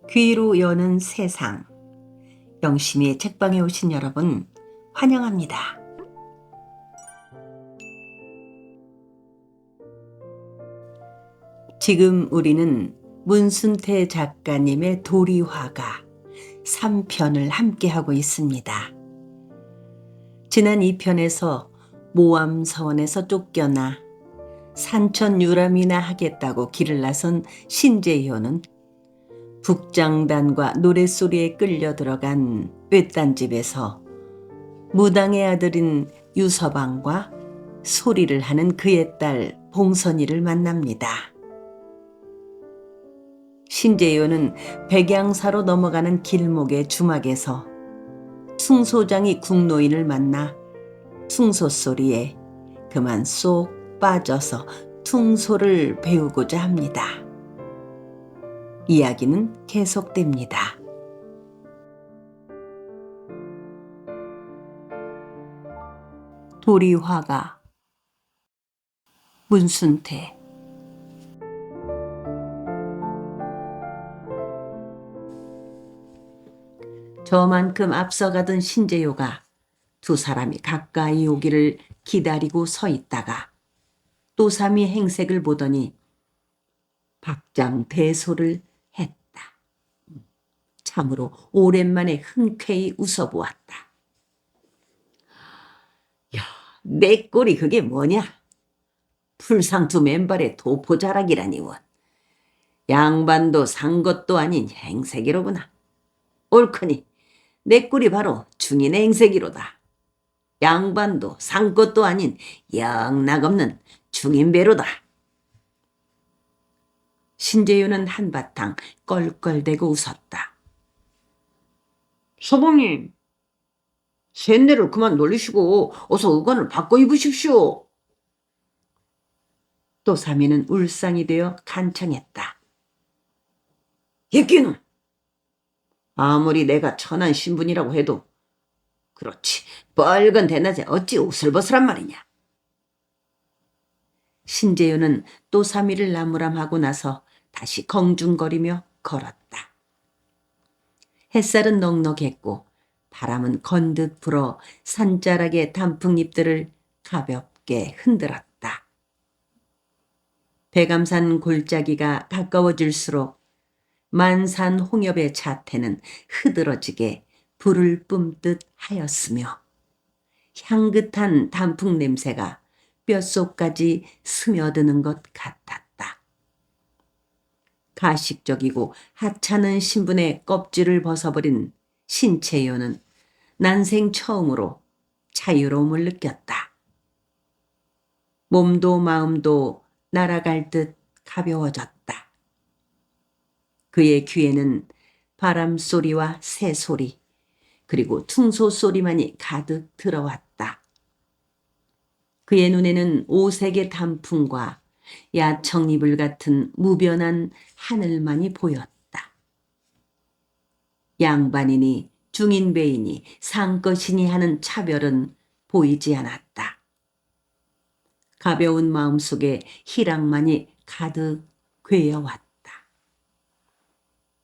귀로 여는 세상. 영심이의 책방에 오신 여러분, 환영합니다. 지금 우리는 문순태 작가님의 도리화가 3편을 함께하고 있습니다. 지난 2편에서 모암서원에서 쫓겨나 산천 유람이나 하겠다고 길을 나선 신재효는 북장단과 노랫소리에 끌려 들어간 외딴집에서 무당의 아들인 유서방과 소리를 하는 그의 딸 봉선이를 만납니다. 신재효는 백양사로 넘어가는 길목의 주막에서 퉁소장이 국노인을 만나 퉁소 소리에 그만 쏙 빠져서 퉁소를 배우고자 합니다. 이야기는 계속됩니다. 도리화가 문순태. 저만큼 앞서가던 신재효가 두 사람이 가까이 오기를 기다리고 서 있다가 또삼이 행색을 보더니 박장대소를 했다. 참으로 오랜만에 흔쾌히 웃어보았다. 야, 내 꼴이 그게 뭐냐? 풀상투 맨발에 도포자락이라니 원. 양반도 산 것도 아닌 행색이로구나. 옳거니 내 꼴이 바로 중인의 행색이로다. 양반도 산 것도 아닌 영락없는 중인배로다. 신재효는 한바탕 껄껄대고 웃었다. 서방님, 셋내를 그만 놀리시고 어서 의관을 바꿔 입으십시오. 또삼이는 울상이 되어 간청했다. 예끼는 아무리 내가 천한 신분이라고 해도 그렇지 뻘건 대낮에 어찌 옷을 벗으란 말이냐. 신재효는 또삼이를 나무람하고 나서 다시 공중거리며 걸었다. 햇살은 넉넉했고 바람은 건득 불어 산자락의 단풍잎들을 가볍게 흔들었다. 백암산 골짜기가 가까워질수록 만산 홍엽의 자태는 흐드러지게 불을 뿜듯 하였으며 향긋한 단풍 냄새가 뼛속까지 스며드는 것 같았다. 가식적이고 하찮은 신분의 껍질을 벗어버린 신재효는 난생 처음으로 자유로움을 느꼈다. 몸도 마음도 날아갈 듯 가벼워졌다. 그의 귀에는 바람 소리와 새 소리, 그리고 퉁소 소리만이 가득 들어왔다. 그의 눈에는 오색의 단풍과 야청이불 같은 무변한 하늘만이 보였다. 양반이니 중인배이니 상것이니 하는 차별은 보이지 않았다. 가벼운 마음속에 희락만이 가득 괴여왔다.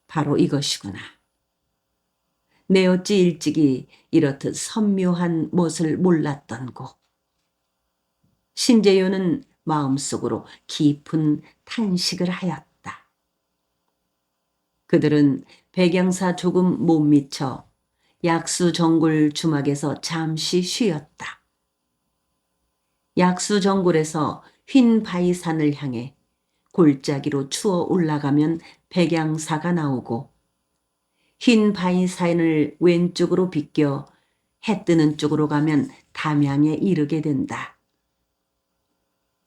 바로 이것이구나. 내 어찌 일찍이 이렇듯 선묘한 못을 몰랐던고. 신재효는 마음속으로 깊은 탄식을 하였다. 그들은 백양사 조금 못 미쳐 약수정굴 주막에서 잠시 쉬었다. 약수정굴에서 휜 바위산을 향해 골짜기로 추어 올라가면 백양사가 나오고 흰 바위산을 왼쪽으로 비껴 해 뜨는 쪽으로 가면 담양에 이르게 된다.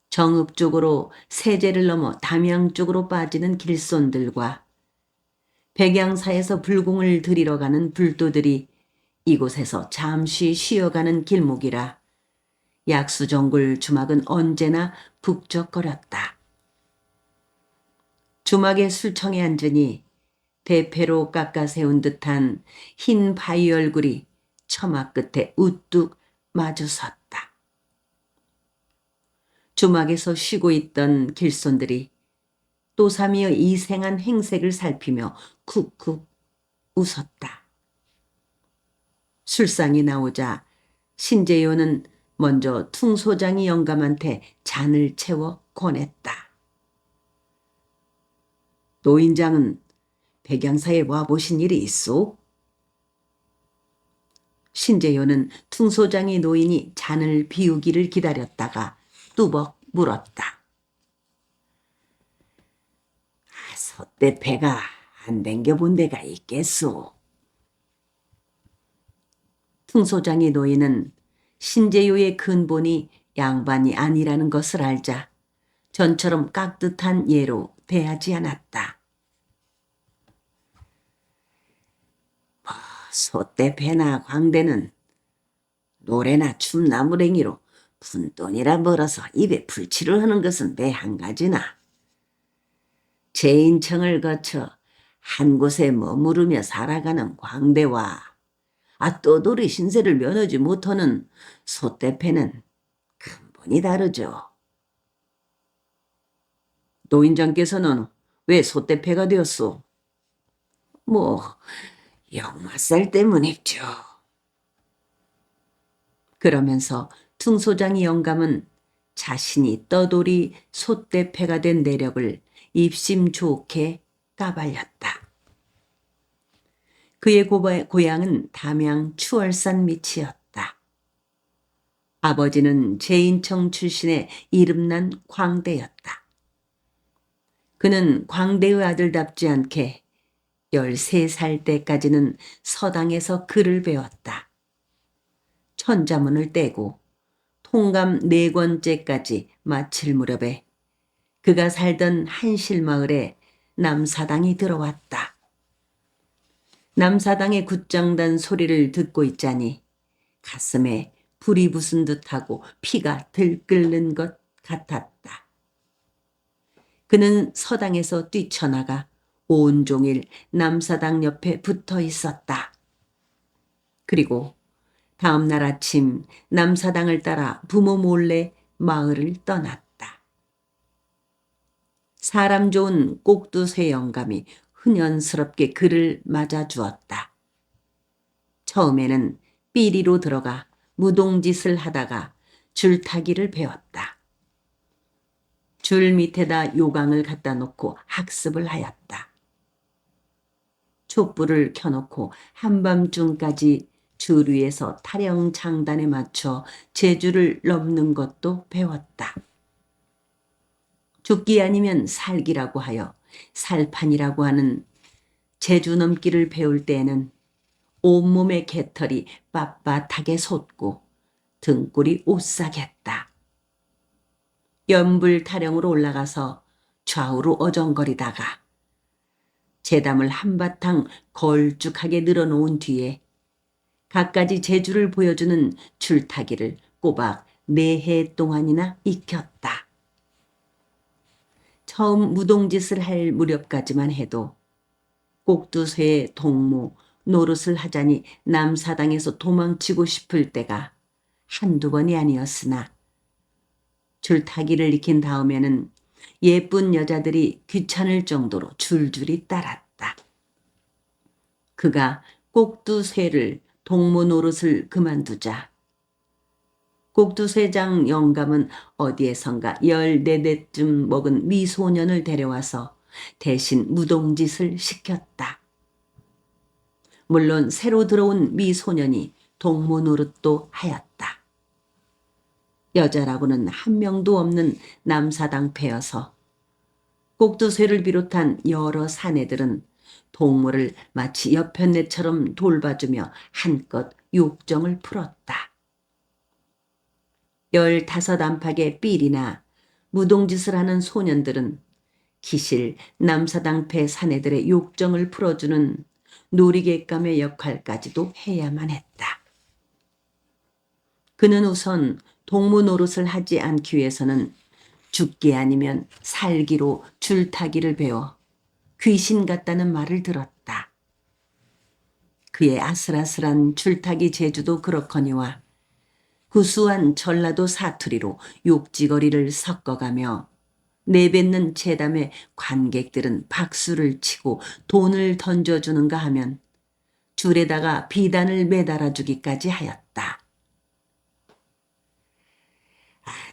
정읍 쪽으로 세제를 넘어 담양 쪽으로 빠지는 길손들과 백양사에서 불공을 들이러 가는 불도들이 이곳에서 잠시 쉬어가는 길목이라 약수정굴 주막은 언제나 북적거렸다. 주막의 술청에 앉으니 대패로 깎아 세운 듯한 흰 바위 얼굴이 처마 끝에 우뚝 마주섰다. 주막에서 쉬고 있던 길손들이 또삼이의 이생한 행색을 살피며 쿡쿡 웃었다. 술상이 나오자 신재효는 먼저 퉁소장이 영감한테 잔을 채워 권했다. 노인장은 백양사에 와보신 일이 있소? 신재효는 퉁소장이 노인이 잔을 비우기를 기다렸다가 뚜벅 물었다. 소떼 배가 안 댕겨본 데가 있겠소. 퉁소장이 노인은 신재효의 근본이 양반이 아니라는 것을 알자 전처럼 깍듯한 예로 대하지 않았다. 소떼 배나 광대는 노래나 춤나무랭이로 푼돈이라 벌어서 입에 풀칠을 하는 것은 매 한 가지나 제인청을 거쳐 한 곳에 머무르며 살아가는 광대와 떠돌이 신세를 면하지 못하는 소떼패는 근본이 다르죠. 노인장께서는 왜 소떼패가 되었소? 역마살 때문이죠. 그러면서 퉁소장이 영감은 자신이 떠돌이 소떼패가 된 내력을 입심 좋게 까발렸다. 그의 고향은 담양 추월산 밑이었다. 아버지는 제인청 출신의 이름난 광대였다. 그는 광대의 아들답지 않게 13살 때까지는 서당에서 글을 배웠다. 천자문을 떼고 통감 4권째까지 마칠 무렵에 그가 살던 한실마을에 남사당이 들어왔다. 남사당의 굿장단 소리를 듣고 있자니 가슴에 불이 붙은 듯하고 피가 들끓는 것 같았다. 그는 서당에서 뛰쳐나가 온종일 남사당 옆에 붙어 있었다. 그리고 다음 날 아침 남사당을 따라 부모 몰래 마을을 떠났다. 사람 좋은 꼭두쇠 영감이 흔연스럽게 그를 맞아주었다. 처음에는 삐리로 들어가 무동짓을 하다가 줄타기를 배웠다. 줄 밑에다 요강을 갖다 놓고 학습을 하였다. 촛불을 켜놓고 한밤중까지 줄 위에서 타령 장단에 맞춰 제주를 넘는 것도 배웠다. 죽기 아니면 살기라고 하여 살판이라고 하는 제주 넘기를 배울 때에는 온몸의 개털이 빳빳하게 솟고 등골이 오싹했다. 연불 타령으로 올라가서 좌우로 어정거리다가 재담을 한바탕 걸쭉하게 늘어놓은 뒤에 갖가지 재주를 보여주는 줄타기를 꼬박 4해 동안이나 익혔다. 처음 무동짓을 할 무렵까지만 해도 꼭두쇠의 동무, 노릇을 하자니 남사당에서 도망치고 싶을 때가 한두 번이 아니었으나 줄타기를 익힌 다음에는 예쁜 여자들이 귀찮을 정도로 줄줄이 따랐다. 그가 꼭두쇠를 동무 노릇을 그만두자 꼭두쇠장 영감은 어디에선가 14대쯤 먹은 미소년을 데려와서 대신 무동짓을 시켰다. 물론 새로 들어온 미소년이 동무 노릇도 하였다. 여자라고는 한 명도 없는 남사당 패여서 꼭두쇠를 비롯한 여러 사내들은 동무를 마치 여편네처럼 돌봐주며 한껏 욕정을 풀었다. 15안팎의 삘이나 무동짓을 하는 소년들은 기실 남사당패 사내들의 욕정을 풀어주는 놀이객감의 역할까지도 해야만 했다. 그는 우선 동무 노릇을 하지 않기 위해서는 죽기 아니면 살기로 줄타기를 배워 귀신 같다는 말을 들었다. 그의 아슬아슬한 줄타기 재주도 그렇거니와 구수한 전라도 사투리로 욕지거리를 섞어가며 내뱉는 체담에 관객들은 박수를 치고 돈을 던져주는가 하면 줄에다가 비단을 매달아 주기까지 하였다.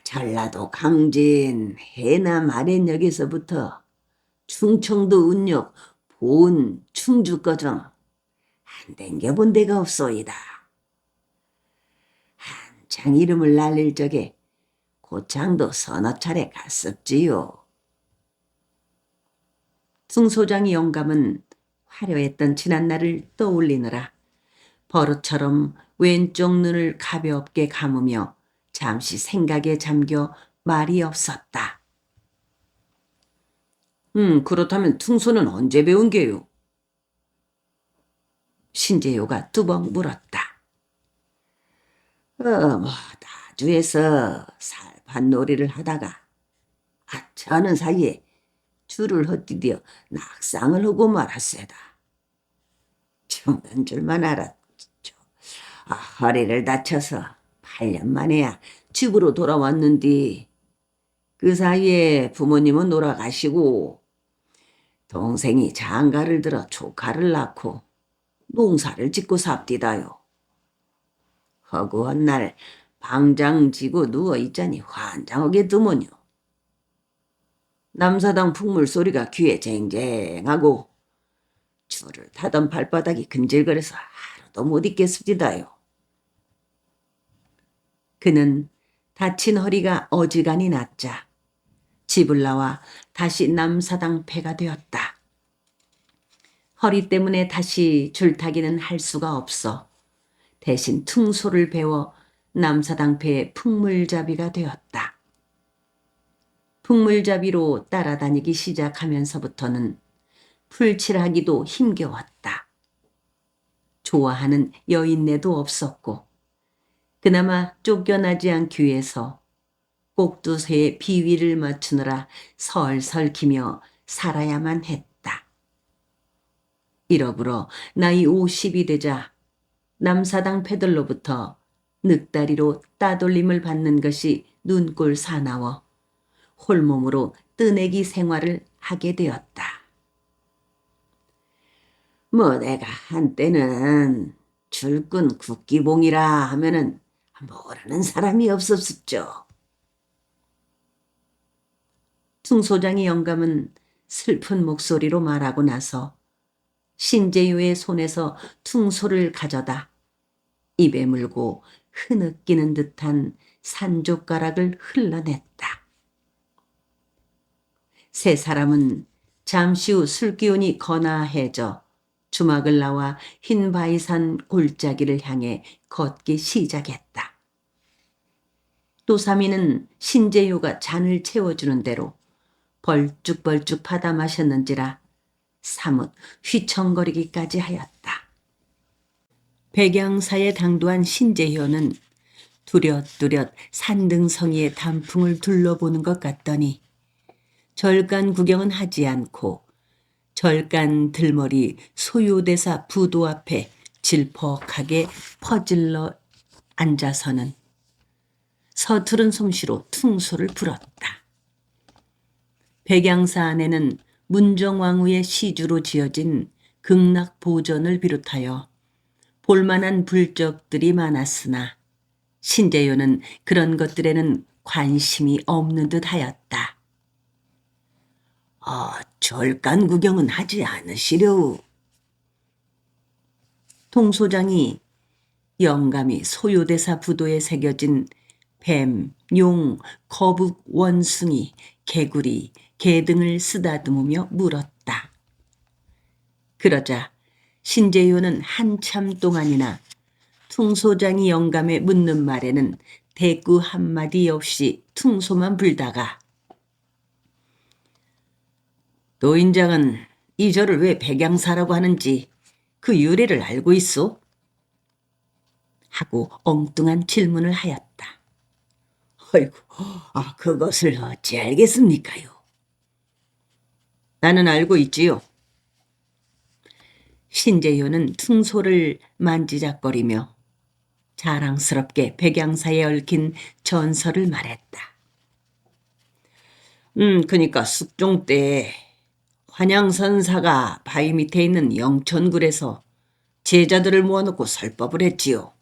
전라도 강진 해남 아랫역에서부터 충청도 운역 보은 충주거정 안 댕겨본 데가 없소이다. 한창 이름을 날릴 적에 고창도 서너 차례 갔었지요. 승소장의 영감은 화려했던 지난날을 떠올리느라 버릇처럼 왼쪽 눈을 가볍게 감으며 잠시 생각에 잠겨 말이 없었다. 그렇다면 퉁소는 언제 배운 게요? 신재효가 뚜벅 물었다. 나주에서 살판놀이를 하다가 아차하는 사이에 줄을 헛디뎌 낙상을 하고 말았어다. 죽는 줄만 알았죠. 허리를 다쳐서 8년 만에야 집으로 돌아왔는데 그 사이에 부모님은 돌아가시고 동생이 장가를 들어 조카를 낳고 농사를 짓고 삽디다요. 허구한 날 방장 지고 누워있자니 환장하게 드문요. 남사당 풍물 소리가 귀에 쟁쟁하고 줄을 타던 발바닥이 근질거려서 하루도 못 있겠습니다요. 그는 다친 허리가 어지간히 낫자 집을 나와 다시 남사당 패가 되었다. 허리 때문에 다시 줄타기는 할 수가 없어 대신 퉁소를 배워 남사당 패의 풍물잡이가 되었다. 풍물잡이로 따라다니기 시작하면서부터는 풀칠하기도 힘겨웠다. 좋아하는 여인네도 없었고 그나마 쫓겨나지 않기 위해서 꼭두새의 비위를 맞추느라 설설기며 살아야만 했다. 이러므로 나이 50이 되자 남사당 패들로부터 늑다리로 따돌림을 받는 것이 눈꼴 사나워 홀몸으로 뜨내기 생활을 하게 되었다. 내가 한때는 줄꾼 국기봉이라 하면은 모르는 사람이 없었었죠. 퉁소장의 영감은 슬픈 목소리로 말하고 나서 신재유의 손에서 퉁소를 가져다 입에 물고 흐느끼는 듯한 산젓가락을 흘러냈다. 세 사람은 잠시 후 술기운이 거나해져 주막을 나와 흰바위산 골짜기를 향해 걷기 시작했다. 또삼이는 신재유가 잔을 채워주는 대로 벌쭉벌쭉 받아 마셨는지라 사뭇 휘청거리기까지 하였다. 백양사에 당도한 신재효는 두렷두렷 산등성이의 단풍을 둘러보는 것 같더니 절간 구경은 하지 않고 절간 들머리 소요대사 부도 앞에 질퍽하게 퍼질러 앉아서는 서투른 솜씨로 퉁소를 불었다. 백양사 안에는 문정왕후의 시주로 지어진 극락보전을 비롯하여 볼만한 불적들이 많았으나 신재효는 그런 것들에는 관심이 없는 듯 하였다. 절간 구경은 하지 않으시려우. 통소장이 영감이 소요대사 부도에 새겨진 뱀, 용, 거북, 원숭이, 개구리, 개 등을 쓰다듬으며 물었다. 그러자 신재효는 한참 동안이나 퉁소장이 영감에 묻는 말에는 대꾸 한마디 없이 퉁소만 불다가 노인장은 이 절을 왜 백양사라고 하는지 그 유래를 알고 있소? 하고 엉뚱한 질문을 하였다. 아이고, 그것을 어찌 알겠습니까요? 나는 알고 있지요. 신재효는 퉁소를 만지작거리며 자랑스럽게 백양사에 얽힌 전설을 말했다. 그니까 숙종 때 환양선사가 바위 밑에 있는 영천굴에서 제자들을 모아놓고 설법을 했지요.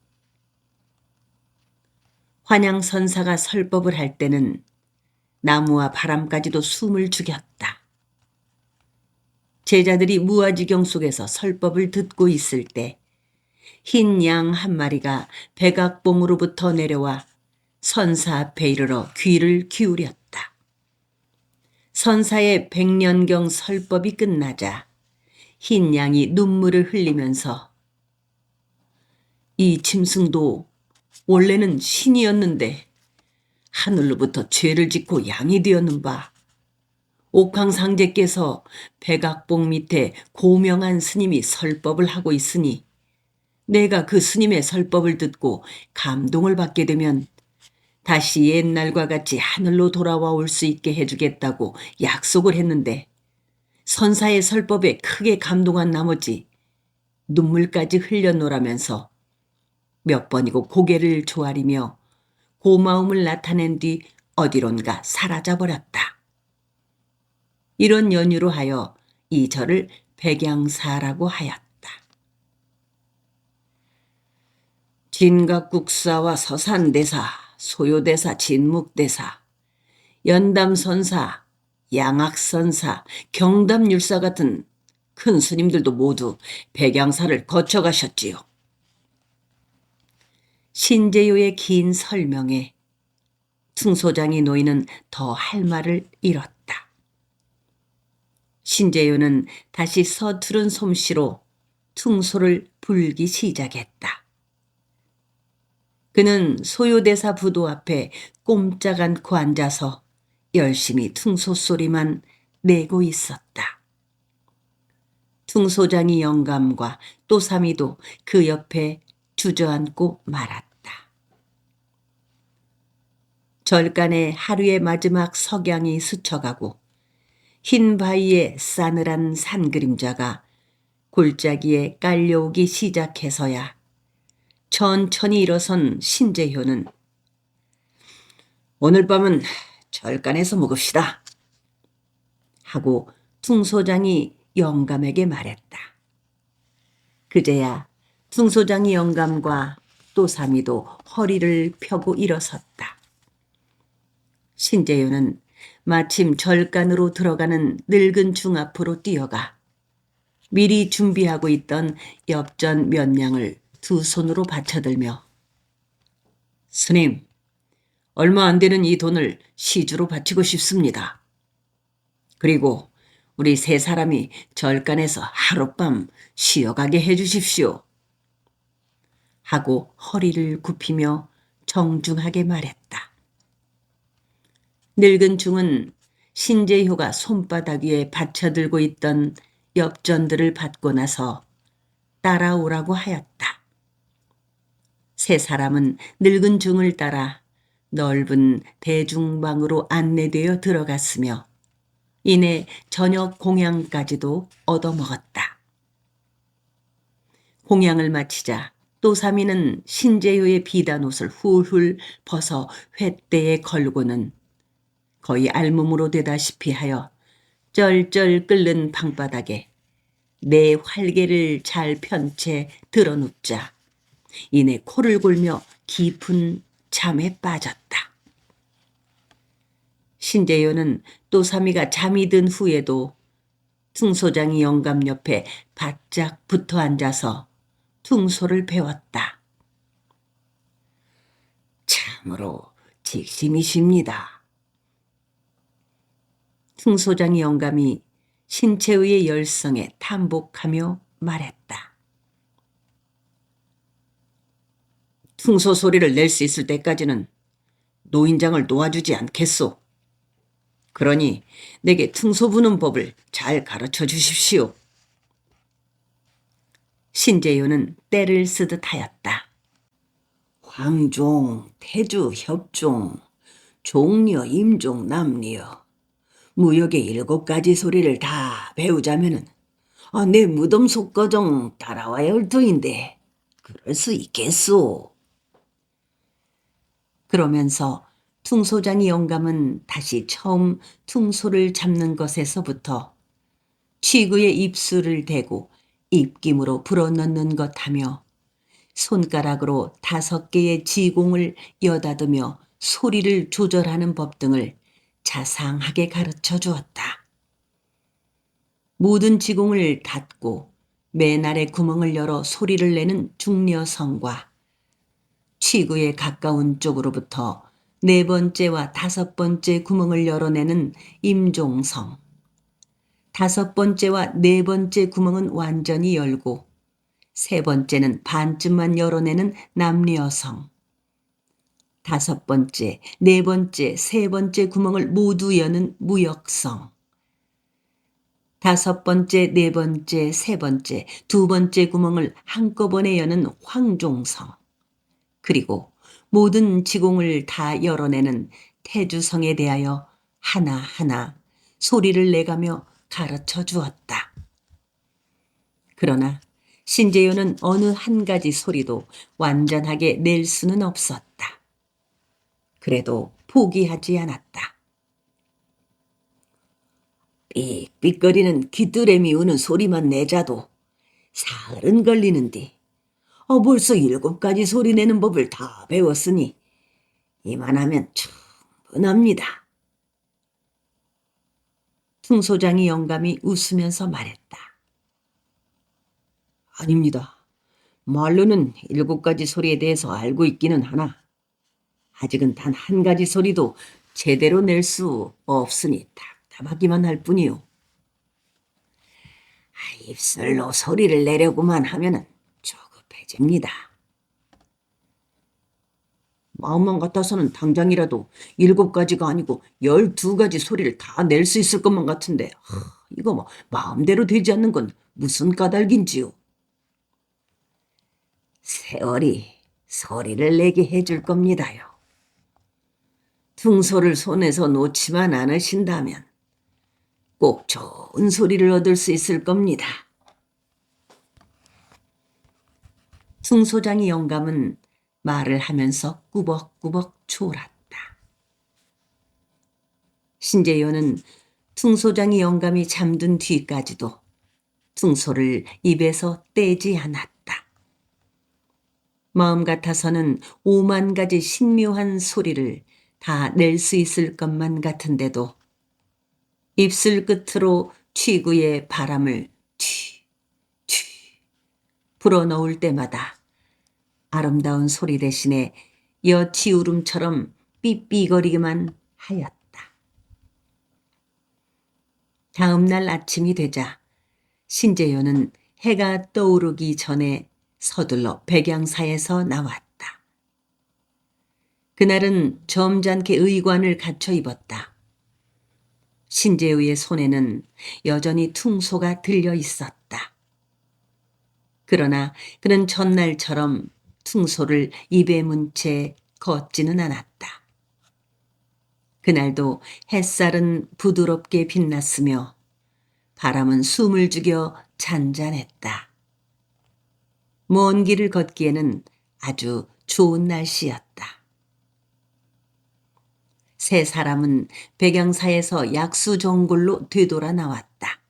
환양선사가 설법을 할 때는 나무와 바람까지도 숨을 죽였다. 제자들이 무아지경 속에서 설법을 듣고 있을 때 흰 양 한 마리가 백악봉으로부터 내려와 선사 앞에 이르러 귀를 기울였다. 선사의 백년경 설법이 끝나자 흰 양이 눈물을 흘리면서 이 짐승도 원래는 신이었는데 하늘로부터 죄를 짓고 양이 되었는 바 옥황상제께서 백악봉 밑에 고명한 스님이 설법을 하고 있으니 내가 그 스님의 설법을 듣고 감동을 받게 되면 다시 옛날과 같이 하늘로 돌아와 올 수 있게 해주겠다고 약속을 했는데 선사의 설법에 크게 감동한 나머지 눈물까지 흘려놓으라면서 몇 번이고 고개를 조아리며 고마움을 나타낸 뒤 어디론가 사라져버렸다. 이런 연유로 하여 이 절을 백양사라고 하였다. 진각국사와 서산대사, 소요대사, 진묵대사, 연담선사, 양악선사, 경담율사 같은 큰 스님들도 모두 백양사를 거쳐가셨지요. 신재요의 긴 설명에 퉁소장이 노인은 더 할 말을 잃었다. 신재요는 다시 서투른 솜씨로 퉁소를 불기 시작했다. 그는 소요대사 부도 앞에 꼼짝 않고 앉아서 열심히 퉁소 소리만 내고 있었다. 퉁소장이 영감과 또삼이도 그 옆에 주저앉고 말았다. 절간에 하루의 마지막 석양이 스쳐가고 흰 바위에 싸늘한 산 그림자가 골짜기에 깔려오기 시작해서야 천천히 일어선 신재효는 오늘 밤은 절간에서 묵읍시다 하고 퉁소장이 영감에게 말했다. 그제야 퉁소장이 영감과 또삼이도 허리를 펴고 일어섰다. 신재효는 마침 절간으로 들어가는 늙은 중 앞으로 뛰어가 미리 준비하고 있던 엽전 몇 냥을 두 손으로 받쳐들며 스님, 얼마 안 되는 이 돈을 시주로 바치고 싶습니다. 그리고 우리 세 사람이 절간에서 하룻밤 쉬어가게 해주십시오. 하고 허리를 굽히며 정중하게 말했다. 늙은 중은 신재효가 손바닥 위에 받쳐들고 있던 엽전들을 받고 나서 따라오라고 하였다. 세 사람은 늙은 중을 따라 넓은 대중방으로 안내되어 들어갔으며 이내 저녁 공양까지도 얻어먹었다. 공양을 마치자 또삼이는 신재효의 비단옷을 훌훌 벗어 횃대에 걸고는 거의 알몸으로 되다시피 하여 쩔쩔 끓는 방바닥에 내 활개를 잘 편 채 드러눕자 이내 코를 골며 깊은 잠에 빠졌다. 신재효는 또삼이가 잠이 든 후에도 퉁소장이 영감 옆에 바짝 붙어 앉아서 퉁소를 배웠다. 참으로 직심이십니다. 퉁소장이 영감이 신체의 열성에 탐복하며 말했다. 퉁소 소리를 낼 수 있을 때까지는 노인장을 놓아주지 않겠소. 그러니 내게 퉁소 부는 법을 잘 가르쳐 주십시오. 신재효는 때를 쓰듯 하였다. 황종, 태주, 협종, 종려, 임종, 남리여. 무역의 7가지 소리를 다 배우자면은 내 무덤 속거정 따라와야 할 터인데 그럴 수 있겠소. 그러면서 퉁소장이 영감은 다시 처음 퉁소를 잡는 것에서부터 취구의 입술을 대고 입김으로 불어넣는 것 하며 손가락으로 5개의 지공을 여다듬며 소리를 조절하는 법 등을 자상하게 가르쳐 주었다. 모든 지공을 닫고 맨 아래 구멍을 열어 소리를 내는 중려성과 취구에 가까운 쪽으로부터 4번째와 5번째 구멍을 열어내는 임종성, 5번째와 4번째 구멍은 완전히 열고 3번째는 반쯤만 열어내는 남려성, 5번째, 4번째, 3번째 구멍을 모두 여는 무역성, 5번째, 4번째, 3번째, 2번째 구멍을 한꺼번에 여는 황종성, 그리고 모든 지공을 다 열어내는 태주성에 대하여 하나하나 소리를 내가며 가르쳐 주었다. 그러나 신재효는 어느 한 가지 소리도 완전하게 낼 수는 없었다. 그래도 포기하지 않았다. 삑삑거리는 귀뚜레미 우는 소리만 내자도 사흘은 걸리는디 벌써 7가지 소리 내는 법을 다 배웠으니 이만하면 충분합니다. 퉁소장이 영감이 웃으면서 말했다. 아닙니다. 말로는 7가지 소리에 대해서 알고 있기는 하나 아직은 단 한 가지 소리도 제대로 낼 수 없으니 답답하기만 할 뿐이요. 입술로 소리를 내려고만 하면은 조급해집니다. 마음만 같아서는 당장이라도 7가지가 아니고 12가지 소리를 다 낼 수 있을 것만 같은데 이거 뭐 마음대로 되지 않는 건 무슨 까닭인지요. 세월이 소리를 내게 해줄 겁니다요. 퉁소를 손에서 놓지만 않으신다면 꼭 좋은 소리를 얻을 수 있을 겁니다. 퉁소장이 영감은 말을 하면서 꾸벅꾸벅 졸았다. 신재효는 퉁소장이 영감이 잠든 뒤까지도 퉁소를 입에서 떼지 않았다. 마음 같아서는 5만 가지 신묘한 소리를 다 낼 수 있을 것만 같은데도 입술 끝으로 취구의 바람을 튀 불어넣을 때마다 아름다운 소리 대신에 여치 울음처럼 삐삐거리기만 하였다. 다음 날 아침이 되자 신재효는 해가 떠오르기 전에 서둘러 백양사에서 나왔다. 그날은 점잖게 의관을 갖춰 입었다. 신재효의 손에는 여전히 퉁소가 들려 있었다. 그러나 그는 전날처럼 퉁소를 입에 문 채 걷지는 않았다. 그날도 햇살은 부드럽게 빛났으며 바람은 숨을 죽여 잔잔했다. 먼 길을 걷기에는 아주 좋은 날씨였다. 세 사람은 백양사에서 약수정골로 되돌아 나왔다.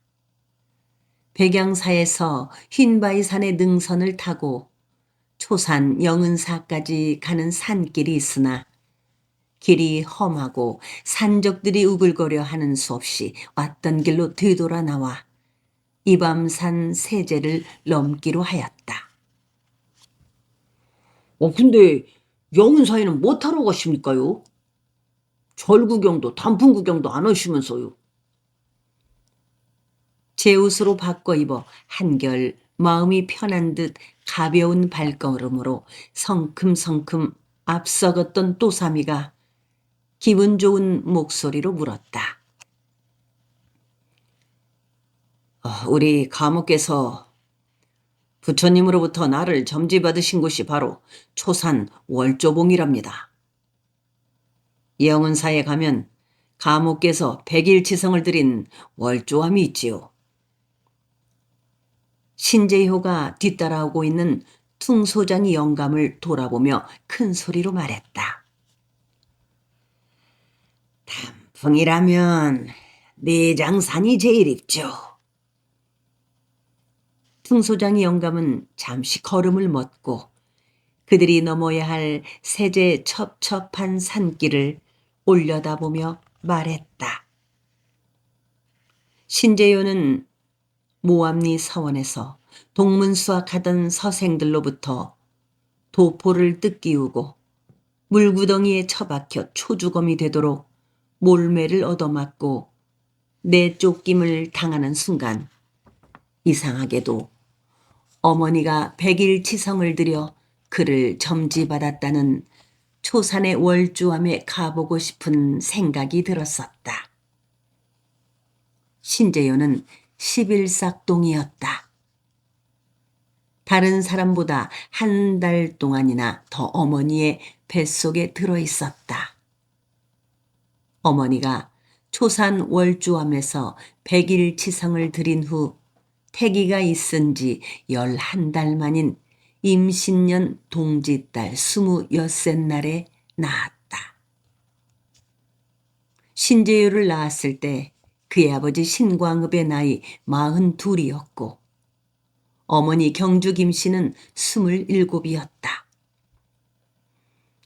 백양사에서 흰바위산의 능선을 타고 초산 영은사까지 가는 산길이 있으나 길이 험하고 산적들이 우글거려 하는 수 없이 왔던 길로 되돌아 나와 이밤산 세제를 넘기로 하였다. 근데 영은사에는 뭐 타러 가십니까요? 절구경도 단풍구경도 안 하시면서요. 제 옷으로 바꿔 입어 한결 마음이 편한 듯 가벼운 발걸음으로 성큼성큼 앞서갔던 또삼이가 기분 좋은 목소리로 물었다. 우리 가목께서 부처님으로부터 나를 점지받으신 곳이 바로 초산 월조봉이랍니다. 영은사에 가면 가목께서 백일치성을 드린 월조함이 있지요. 신재효가 뒤따라오고 있는 퉁소장이 영감을 돌아보며 큰 소리로 말했다. 풍이라면 내장산이 제일 입죠. 충소장의 영감은 잠시 걸음을 멎고 그들이 넘어야 할 세제 첩첩한 산길을 올려다보며 말했다. 신재효는 모암리 서원에서 동문수학하던 서생들로부터 도포를 뜯기우고 물구덩이에 처박혀 초주검이 되도록 몰매를 얻어맞고 내쫓김을 당하는 순간 이상하게도 어머니가 백일치성을 들여 그를 점지받았다는 초산의 월주암에 가보고 싶은 생각이 들었었다. 신재효는 11삭동이었다. 다른 사람보다 한 달 동안이나 더 어머니의 뱃속에 들어있었다. 어머니가 초산 월주암에서 백일치성을 들인 후 태기가 있은 지 11달 만인 임신년 동짓달 26셋 날에 낳았다. 신재효를 낳았을 때 그의 아버지 신광읍의 나이 42이었고 어머니 경주 김씨는 27이었다.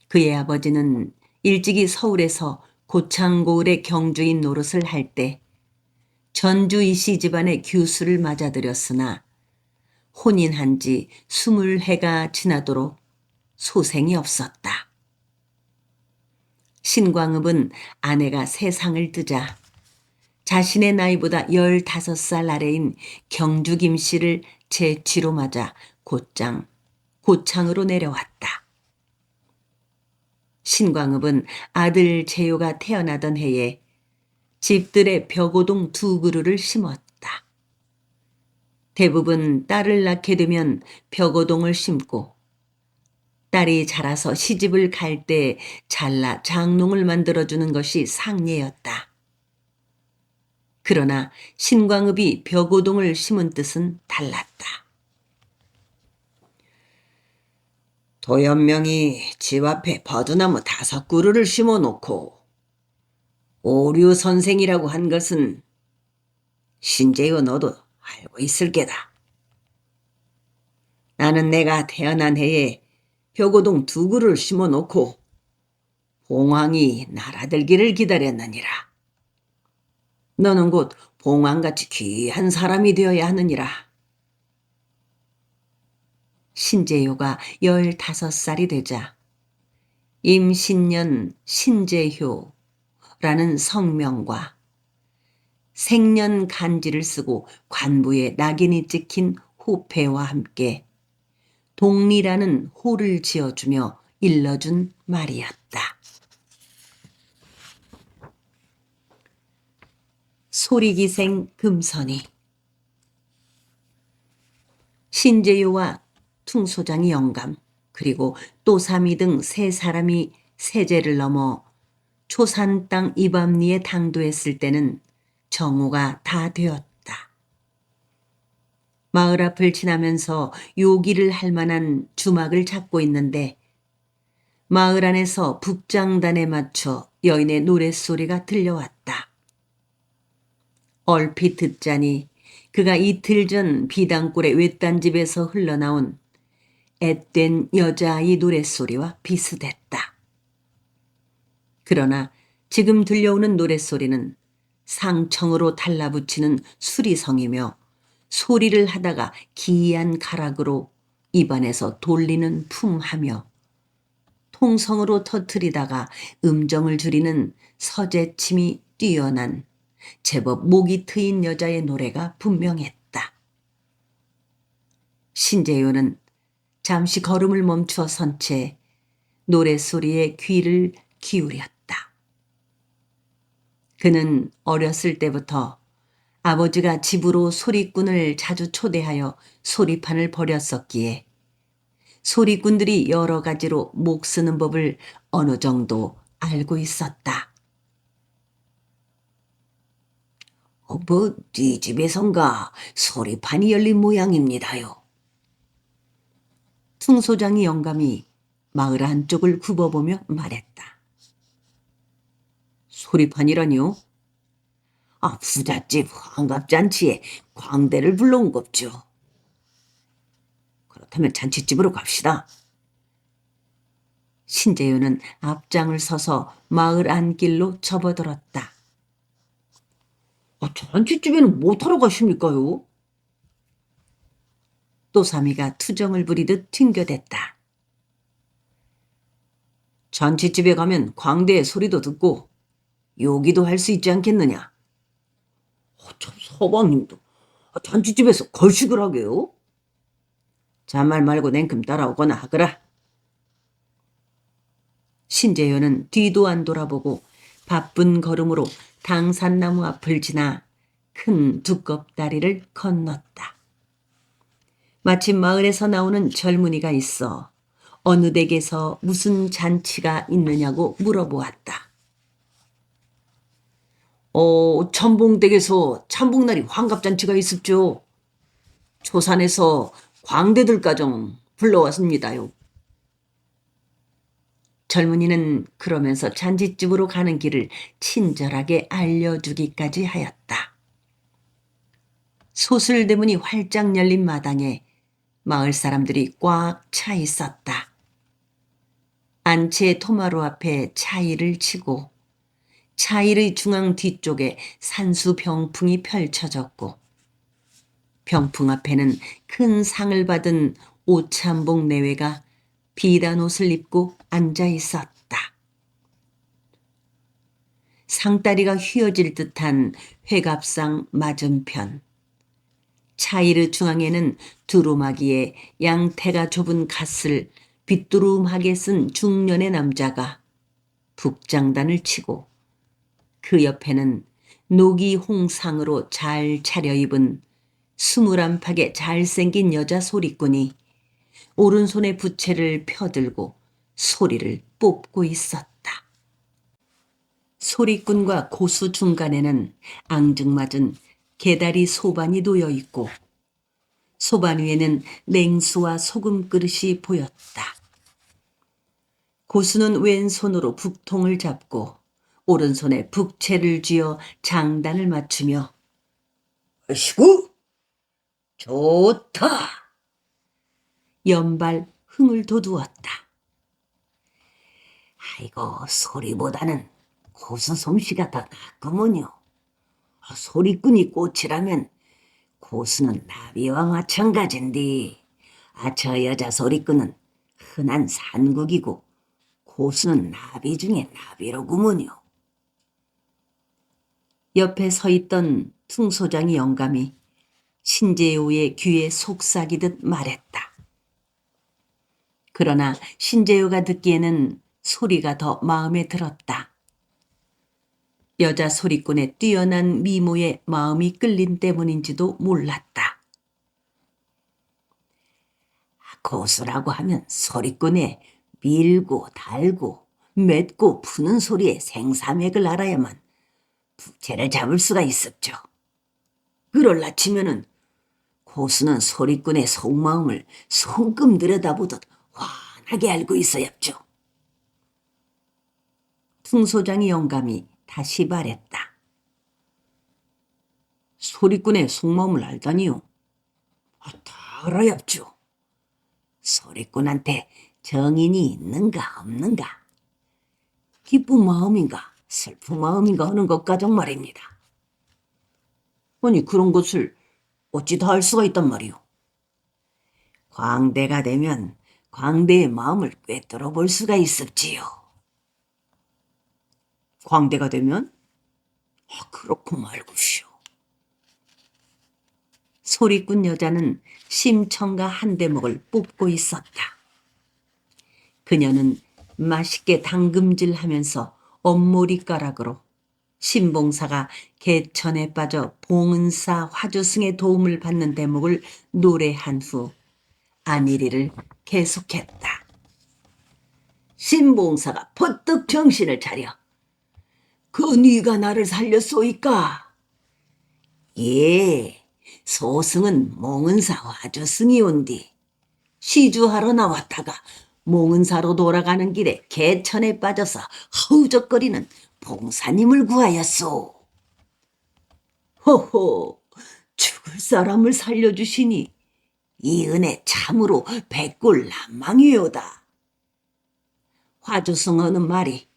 그의 아버지는 일찍이 서울에서 고창고을의 경주인 노릇을 할 때 전주 이씨 집안의 규수를 맞아들였으나 혼인한 지 20해가 지나도록 소생이 없었다. 신광읍은 아내가 세상을 뜨자 자신의 나이보다 15살 아래인 경주 김씨를 제치로 맞아 곧장 고창으로 내려왔다. 신광읍은 아들 재효가 태어나던 해에 집들의 벽오동 2그루를 심었다. 대부분 딸을 낳게 되면 벽오동을 심고 딸이 자라서 시집을 갈 때 잘라 장롱을 만들어주는 것이 상례였다. 그러나 신광읍이 벽오동을 심은 뜻은 달랐다. 도연명이 집 앞에 버드나무 5그루를 심어놓고 오류 선생이라고 한 것은 신재효 너도 알고 있을 게다. 나는 내가 태어난 해에 벽오동 2그루를 심어놓고 봉황이 날아들기를 기다렸느니라. 너는 곧 봉황같이 귀한 사람이 되어야 하느니라. 신재효가 15살이 되자 임신년 신재효라는 성명과 생년 간지를 쓰고 관부에 낙인이 찍힌 호패와 함께 동리라는 호를 지어주며 일러준 말이었다. 소리기생 금선이. 신재효와 퉁소장이 영감 그리고 또삼이 등 3사람이 세제를 넘어 초산 땅 이밤리에 당도했을 때는 정오가 다 되었다. 마을 앞을 지나면서 요기를 할 만한 주막을 찾고 있는데 마을 안에서 북장단에 맞춰 여인의 노랫소리가 들려왔다. 얼핏 듣자니 그가 이틀 전 비단골의 외딴집에서 흘러나온 앳된 여자아이 노랫소리와 비슷했다. 그러나 지금 들려오는 노랫소리는 상청으로 달라붙이는 수리성이며 소리를 하다가 기이한 가락으로 입안에서 돌리는 품하며 통성으로 터뜨리다가 음정을 줄이는 서재침이 뛰어난 제법 목이 트인 여자의 노래가 분명했다. 신재효는 잠시 걸음을 멈추어 선 채 노랫소리에 귀를 기울였다. 그는 어렸을 때부터 아버지가 집으로 소리꾼을 자주 초대하여 소리판을 벌였었기에 소리꾼들이 여러 가지로 목 쓰는 법을 어느 정도 알고 있었다. 네 집에선가 소리판이 열린 모양입니다요. 퉁소장이 영감이 마을 한쪽을 굽어보며 말했다. 소리판이라니요? 부잣집 환갑잔치에 광대를 불러온 겁죠. 그렇다면 잔치집으로 갑시다. 신재유는 앞장을 서서 마을 안길로 접어들었다. 잔치집에는 뭐 타러 가십니까요? 또삼이가 투정을 부리듯 튕겨댔다. 잔치집에 가면 광대의 소리도 듣고 요기도 할 수 있지 않겠느냐? 참 서방님도 잔치집에서 걸식을 하게요? 잔말 말고 냉큼 따라오거나 하거라. 신재효는 뒤도 안 돌아보고 바쁜 걸음으로 당산나무 앞을 지나 큰 두껍다리를 건넜다. 마침 마을에서 나오는 젊은이가 있어 어느 댁에서 무슨 잔치가 있느냐고 물어보았다. 천봉댁에서 참봉날이 환갑잔치가 있었죠. 초산에서 광대들 가정 불러왔습니다요. 젊은이는 그러면서 잔치집으로 가는 길을 친절하게 알려주기까지 하였다. 소슬대문이 활짝 열린 마당에 마을 사람들이 꽉 차 있었다. 안채 토마루 앞에 차일을 치고 차일의 중앙 뒤쪽에 산수 병풍이 펼쳐졌고 병풍 앞에는 큰 상을 받은 오참봉 내외가 비단 옷을 입고 앉아 있었다. 상다리가 휘어질 듯한 회갑상 맞은편. 차이르 중앙에는 두루마기에 양태가 좁은 갓을 빗두름하게 쓴 중년의 남자가 북장단을 치고 그 옆에는 녹이 홍상으로 잘 차려입은 21팍의 잘생긴 여자 소리꾼이 오른손에 부채를 펴들고 소리를 뽑고 있었다. 소리꾼과 고수 중간에는 앙증맞은 개다리 소반이 놓여 있고 소반 위에는 냉수와 소금 그릇이 보였다. 고수는 왼손으로 북통을 잡고 오른손에 북채를 쥐어 장단을 맞추며 아이고 좋다 연발 흥을 돋우었다. 아이고 소리보다는 고수 솜씨가 더 낫구먼요. 소리꾼이 꽃이라면 고수는 나비와 마찬가지인데 저 여자 소리꾼은 흔한 산국이고 고수는 나비 중에 나비로구먼요. 옆에 서 있던 퉁소장이 영감이 신재우의 귀에 속삭이듯 말했다. 그러나 신재우가 듣기에는 소리가 더 마음에 들었다. 여자 소리꾼의 뛰어난 미모에 마음이 끌린 때문인지도 몰랐다. 고수라고 하면 소리꾼의 밀고 달고 맺고 푸는 소리의 생사맥을 알아야만 부채를 잡을 수가 있었죠. 그럴라 치면은 고수는 소리꾼의 속마음을 손금 들여다보듯 환하게 알고 있어야죠. 퉁소장이 영감이 다시 말했다. 소리꾼의 속마음을 알다니요? 다 알아야죠. 소리꾼한테 정인이 있는가 없는가, 기쁜 마음인가 슬픈 마음인가 하는 것까지 말입니다. 아니 그런 것을 어찌 다 알 수가 있단 말이오. 광대가 되면 광대의 마음을 꿰뚫어 볼 수가 있었지요. 광대가 되면? 그렇고 말고시오. 소리꾼 여자는 심청과 한 대목을 뽑고 있었다. 그녀는 맛있게 당금질하면서 엄모리가락으로 신봉사가 개천에 빠져 봉은사 화조승의 도움을 받는 대목을 노래한 후 안일이를 계속했다. 신봉사가 퍼뜩 정신을 차려. 그 네가 나를 살렸소이까? 예, 소승은 몽은사 화조승이 온디 시주하러 나왔다가 몽은사로 돌아가는 길에 개천에 빠져서 허우적거리는 봉사님을 구하였소. 허허, 죽을 사람을 살려주시니 이 은혜 참으로 백골난망이오다. 화주승어는 말이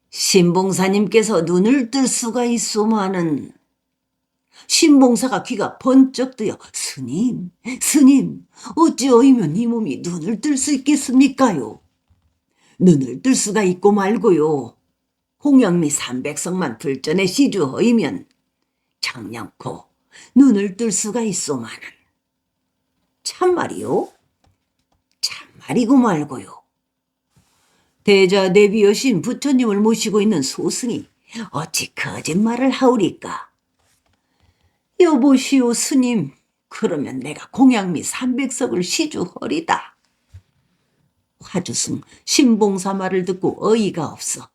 신봉사님께서 눈을 뜰 수가 있소마는 신봉사가 귀가 번쩍 뜨여 스님, 스님, 어찌어이면 이 몸이 눈을 뜰 수 있겠습니까요? 눈을 뜰 수가 있고 말고요. 홍영미 300석만 불전에 시주허이면 장량코 눈을 뜰 수가 있소마는 참말이요? 참말이고 말고요. 대자 내비여신 부처님을 모시고 있는 소승이 어찌 거짓말을 하오리까? 여보시오 스님, 그러면 내가 공양미 300석을 시주허리다. 화주승 신봉사 말을 듣고 어이가 없어.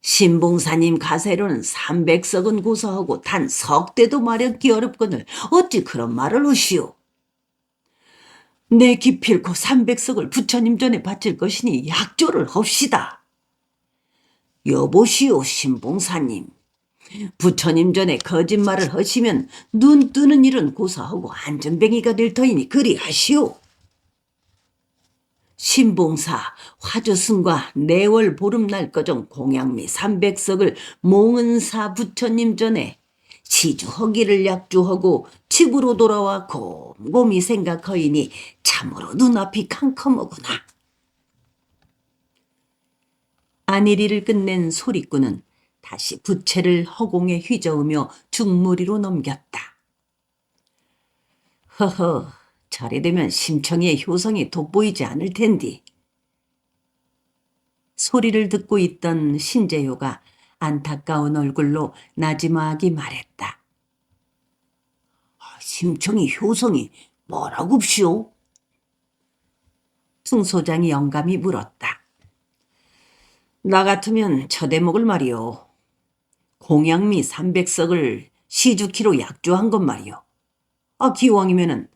신봉사님 가세로는 300석은 고사하고 단 석대도 마련기 어렵거늘 어찌 그런 말을 하시오? 내 기필코 300석을 부처님 전에 바칠 것이니 약조를 합시다. 여보시오 신봉사님, 부처님 전에 거짓말을 하시면 눈 뜨는 일은 고사하고 안전뱅이가 될 터이니 그리하시오. 신봉사 화조승과 내월 보름날 거정 공양미 300석을 몽은사 부처님 전에 시주허기를 약주하고 집으로 돌아와 곰곰이 생각하이니 참으로 눈앞이 캄캄하구나. 안일이를 끝낸 소리꾼은 다시 부채를 허공에 휘저으며 중무리로 넘겼다. 허허, 저리 되면 심청이의 효성이 돋보이지 않을 텐디. 소리를 듣고 있던 신재효가 안타까운 얼굴로 나지막이 말했다. 심청이 효성이 뭐라고시오? 퉁소장이 영감이 물었다. 나 같으면 저 대목을 말이오. 공양미 300석을 시주키로 약조한 것 말이오. 기왕이면은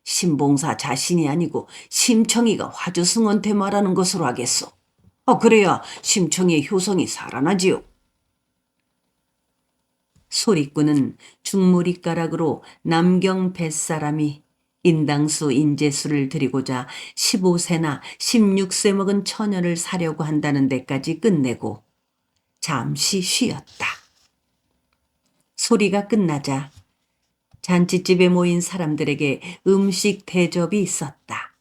신봉사 자신이 아니고 심청이가 화주승한테 말하는 것으로 하겠소. 그래야 심청이의 효성이 살아나지요. 소리꾼은 중무리가락으로 남경 뱃사람이 인당수 인재수를 드리고자 15세나 16세 먹은 처녀를 사려고 한다는 데까지 끝내고 잠시 쉬었다. 소리가 끝나자 잔치집에 모인 사람들에게 음식 대접이 있었다.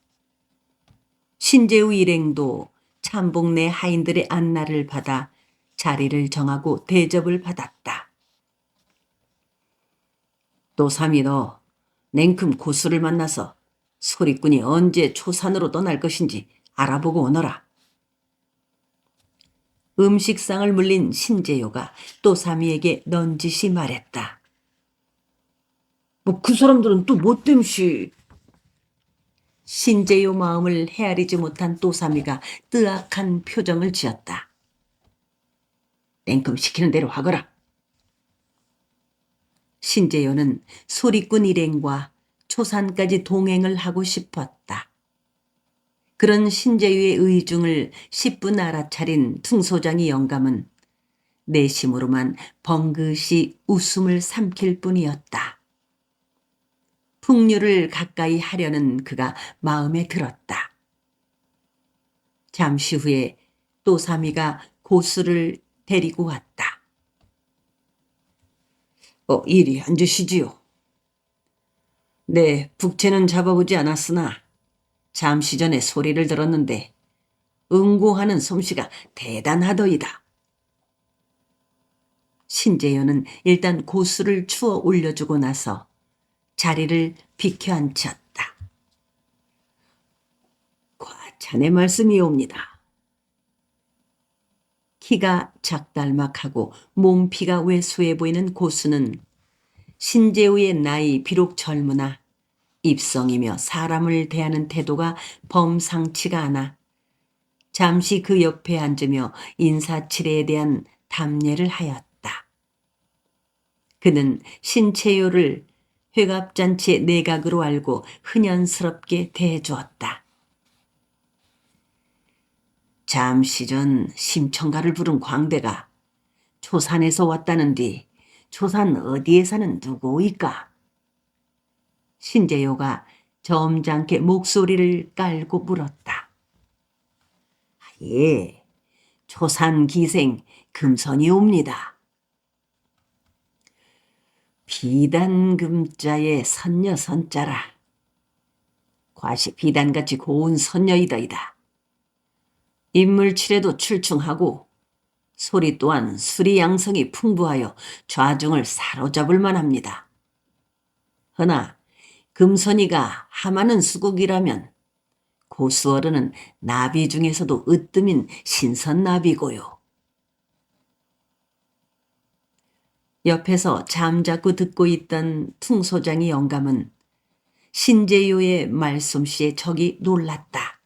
신재우 일행도 참복내 하인들의 안나를 받아 자리를 정하고 대접을 받았다. 또삼이 너 냉큼 고수를 만나서 소리꾼이 언제 초산으로 떠날 것인지 알아보고 오너라. 음식상을 물린 신재효가 또삼이에게 넌지시 말했다. 그 사람들은 또 뭐 땜시? 신재효 마음을 헤아리지 못한 또삼이가 뜨악한 표정을 지었다. 냉큼 시키는 대로 하거라. 신재효는 소리꾼 일행과 초산까지 동행을 하고 싶었다. 그런 신재유의 의중을 10분 알아차린 퉁소장이 영감은 내심으로만 벙긋이 웃음을 삼킬 뿐이었다. 풍류를 가까이 하려는 그가 마음에 들었다. 잠시 후에 또삼이가 고수를 데리고 왔다. 이리 앉으시지요. 네, 북채는 잡아보지 않았으나 잠시 전에 소리를 들었는데 응고하는 솜씨가 대단하더이다. 신재효는 일단 고수를 추어 올려주고 나서 자리를 비켜 앉혔다. 과찬의 말씀이옵니다. 키가 작달막하고 몸피가 왜소해 보이는 고수는 신재우의 나이 비록 젊으나 입성이며 사람을 대하는 태도가 범상치가 않아 잠시 그 옆에 앉으며 인사치레에 대한 담례를 하였다. 그는 신채요를 회갑잔치의 내각으로 알고 흔연스럽게 대해주었다. 잠시 전 심청가를 부른 광대가 초산에서 왔다는디 초산 어디에 사는 누구이까? 신재요가 점잖게 목소리를 깔고 물었다. 예, 초산 기생 금선이옵니다. 비단금자의 선녀 선자라. 과시 비단같이 고운 선녀이더이다. 인물치레도 출중하고 소리 또한 수리양성이 풍부하여 좌중을 사로잡을 만합니다. 허나 금선이가 하마는 수국이라면 고수어른은 나비 중에서도 으뜸인 신선나비고요. 옆에서 잠자코 듣고 있던 퉁소장이 영감은 신재요의 말솜씨에 척이 놀랐다.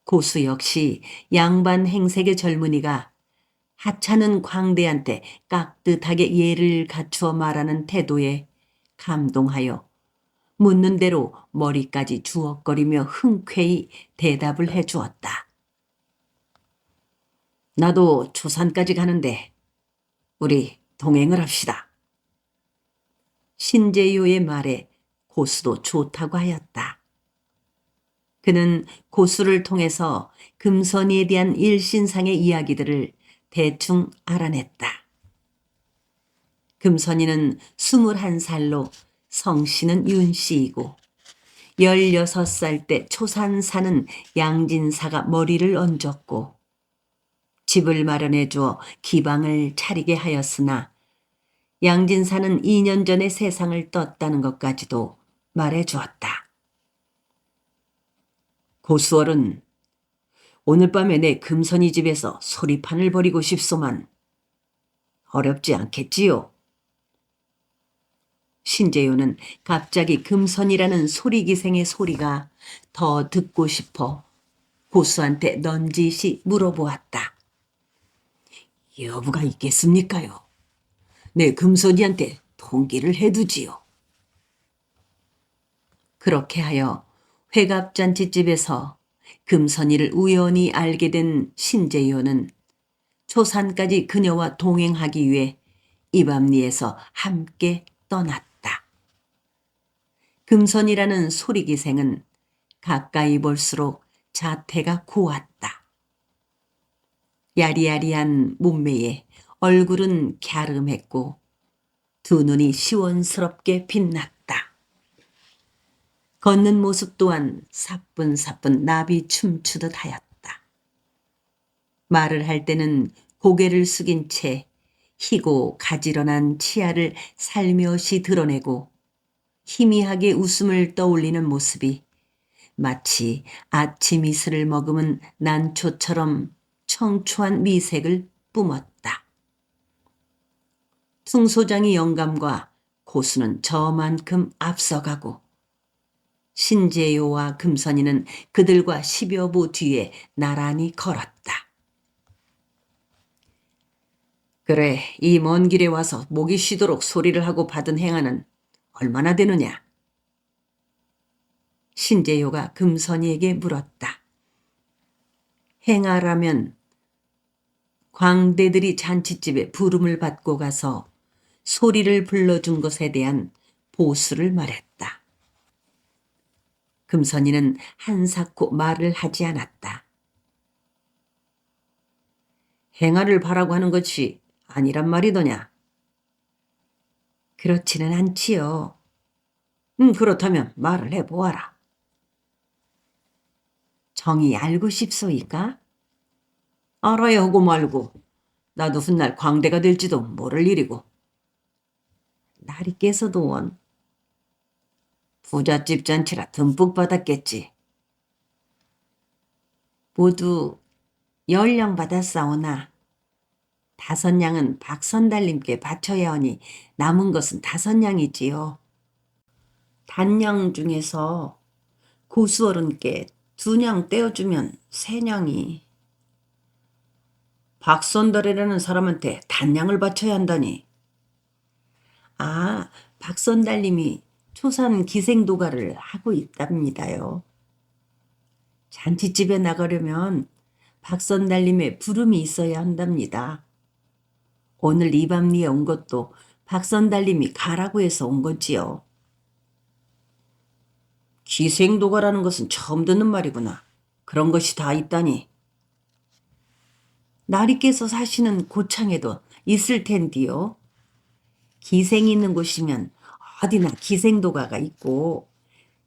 고수 역시 양반 행색의 젊은이가 하찮은 광대한테 깍듯하게 예를 갖추어 말하는 태도에 감동하여 묻는 대로 머리까지 주걱거리며 흔쾌히 대답을 해 주었다. 나도 초산까지 가는데 우리 동행을 합시다. 신재요의 말에 고수도 좋다고 하였다. 그는 고수를 통해서 금선이에 대한 일신상의 이야기들을 대충 알아냈다. 금선이는 21살로 성씨는 윤씨이고 16살 때 초산 사는 양진사가 머리를 얹었고 집을 마련해 주어 기방을 차리게 하였으나 양진사는 2년 전에 세상을 떴다는 것까지도 말해 주었다. 고수얼은 오늘 밤에 내 금선이 집에서 소리판을 벌이고 싶소만 어렵지 않겠지요? 신재요는 갑자기 금선이라는 소리기생의 소리가 더 듣고 싶어 고수한테 넌지시 물어보았다. 여부가 있겠습니까요? 내 금선이한테 통기를 해두지요. 그렇게 하여 회갑잔치집에서 금선이를 우연히 알게 된 신재요는 초산까지 그녀와 동행하기 위해 이밤리에서 함께 떠났다. 금선이라는 소리기생은 가까이 볼수록 자태가 고왔다. 야리야리한 몸매에 얼굴은 갸름했고 두 눈이 시원스럽게 빛났다. 걷는 모습 또한 사뿐사뿐 나비 춤추듯 하였다. 말을 할 때는 고개를 숙인 채 희고 가지런한 치아를 살며시 드러내고 희미하게 웃음을 떠올리는 모습이 마치 아침 이슬을 머금은 난초처럼 청초한 미색을 뿜었다. 퉁소장이 영감과 고수는 저만큼 앞서가고 신재요와 금선이는 그들과 10여 보 뒤에 나란히 걸었다. 그래, 이 먼 길에 와서 목이 쉬도록 소리를 하고 받은 행하는 얼마나 되느냐? 신재요가 금선이에게 물었다. 행하라면 광대들이 잔치집에 부름을 받고 가서 소리를 불러준 것에 대한 보수를 말했다. 금선이는 한사코 말을 하지 않았다. 행하를 바라고 하는 것이 아니란 말이더냐? 그렇지는 않지요. 그렇다면 말을 해보아라. 정이 알고 싶소이까? 알아야 하고 말고 나도 훗날 광대가 될지도 모를 일이고. 날이 깨서도 원 부잣집 잔치라 듬뿍 받았겠지. 모두 10량 받았사오나 5냥은 박선달님께 바쳐야 하니 남은 것은 5냥이지요. 단냥 중에서 고수어른께 2냥 떼어주면 3냥이. 박선달이라는 사람한테 단냥을 바쳐야 한다니. 아, 박선달님이 초산 기생도가를 하고 있답니다요. 잔치집에 나가려면 박선달님의 부름이 있어야 한답니다. 오늘 이 밤리에 온 것도 박선달님이 가라고 해서 온 거지요. 기생도가라는 것은 처음 듣는 말이구나. 그런 것이 다 있다니. 나리께서 사시는 고창에도 있을 텐디요. 기생이 있는 곳이면 어디나 기생도가가 있고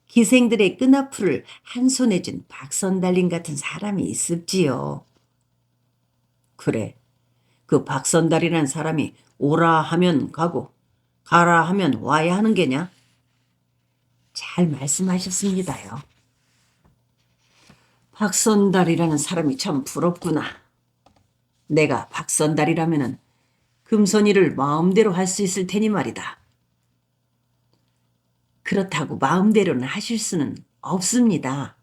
기생들의 끈앞풀을 한 손에 쥔 박선달님 같은 사람이 있습지요. 그래, 그 박선달이란 사람이 오라 하면 가고 가라 하면 와야 하는 게냐? 잘 말씀하셨습니다요. 박선달이라는 사람이 참 부럽구나. 내가 박선달이라면은 금손이를 마음대로 할 수 있을 테니 말이다. 그렇다고 마음대로는 하실 수는 없습니다.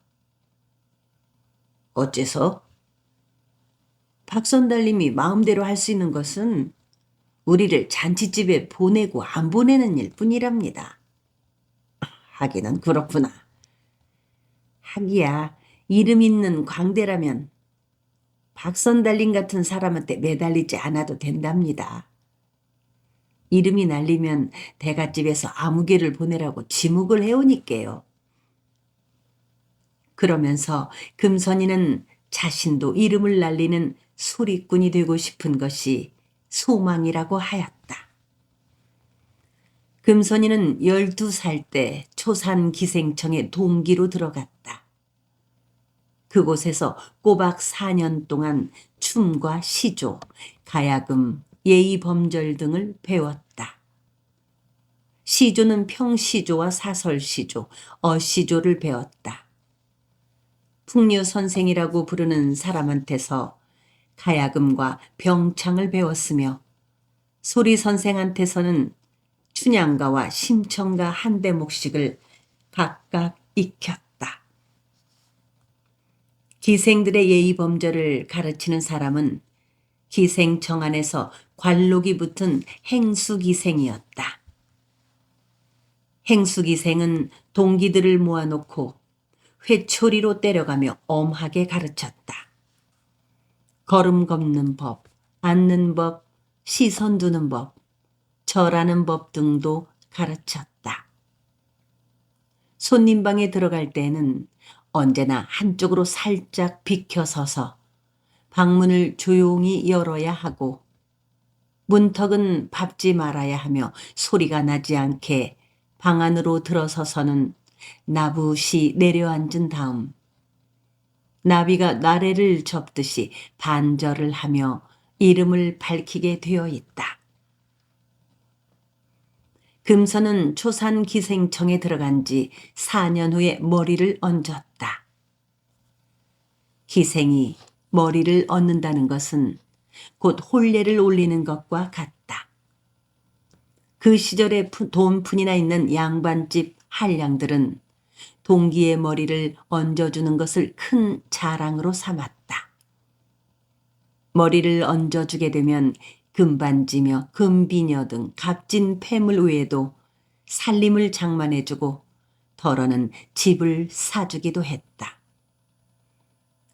어째서? 박선달님이 마음대로 할 수 있는 것은 우리를 잔치집에 보내고 안 보내는 일뿐이랍니다. 하기는 그렇구나. 하기야 이름 있는 광대라면 박선달님 같은 사람한테 매달리지 않아도 된답니다. 이름이 날리면 대갓집에서 아무개를 보내라고 지목을 해오니까요. 그러면서 금선이는 자신도 이름을 날리는 소리꾼이 되고 싶은 것이 소망이라고 하였다. 금선이는 12살 때 초산 기생청에 동기로 들어갔다. 그곳에서 꼬박 4년 동안 춤과 시조, 가야금, 예의범절 등을 배웠다. 시조는 평시조와 사설시조, 어시조를 배웠다. 풍류 선생이라고 부르는 사람한테서 가야금과 병창을 배웠으며 소리 선생한테서는 춘향가와 심청가 한 대목씩을 각각 익혔다. 기생들의 예의범절을 가르치는 사람은 기생청 안에서 관록이 붙은 행수기생이었다. 행수기생은 동기들을 모아놓고 회초리로 때려가며 엄하게 가르쳤다. 걸음 걷는 법, 앉는 법, 시선 두는 법, 절하는 법 등도 가르쳤다. 손님방에 들어갈 때는 언제나 한쪽으로 살짝 비켜서서 방문을 조용히 열어야 하고 문턱은 밟지 말아야 하며 소리가 나지 않게 방 안으로 들어서서는 나부시 내려앉은 다음 나비가 나래를 접듯이 반절을 하며 이름을 밝히게 되어 있다. 금선은 초산 기생청에 들어간 지 4년 후에 머리를 얹었다. 기생이 머리를 얹는다는 것은 곧 혼례를 올리는 것과 같다. 그 시절에 돈푼이나 있는 양반집 한량들은 동기의 머리를 얹어주는 것을 큰 자랑으로 삼았다. 머리를 얹어주게 되면 금반지며 금비녀 등 값진 폐물 외에도 살림을 장만해주고 덜어는 집을 사주기도 했다.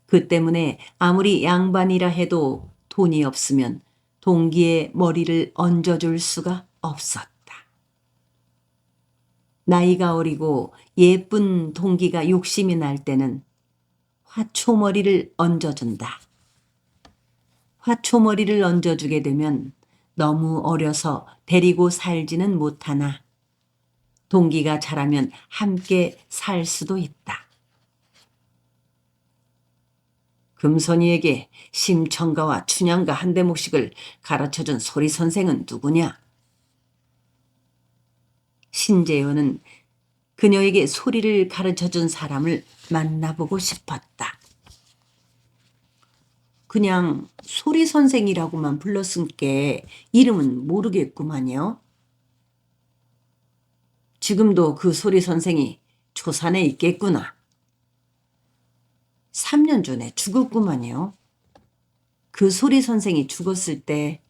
그 때문에 아무리 양반이라 해도 돈이 없으면 동기의 머리를 얹어줄 수가 없었다. 나이가 어리고 예쁜 동기가 욕심이 날 때는 화초머리를 얹어준다. 화초머리를 얹어주게 되면 너무 어려서 데리고 살지는 못하나 동기가 자라면 함께 살 수도 있다. 금선이에게 심청가와 춘향가 한 대목씩을 가르쳐준 소리 선생은 누구냐? 신재효는 그녀에게 소리를 가르쳐준 사람을 만나보고 싶었다. 그냥 소리 선생이라고만 불렀으니까 이름은 모르겠구만요. 지금도 그 소리 선생이 초산에 있겠구나. 3년 전에 죽었구만요. 그 소리 선생이 죽었을 때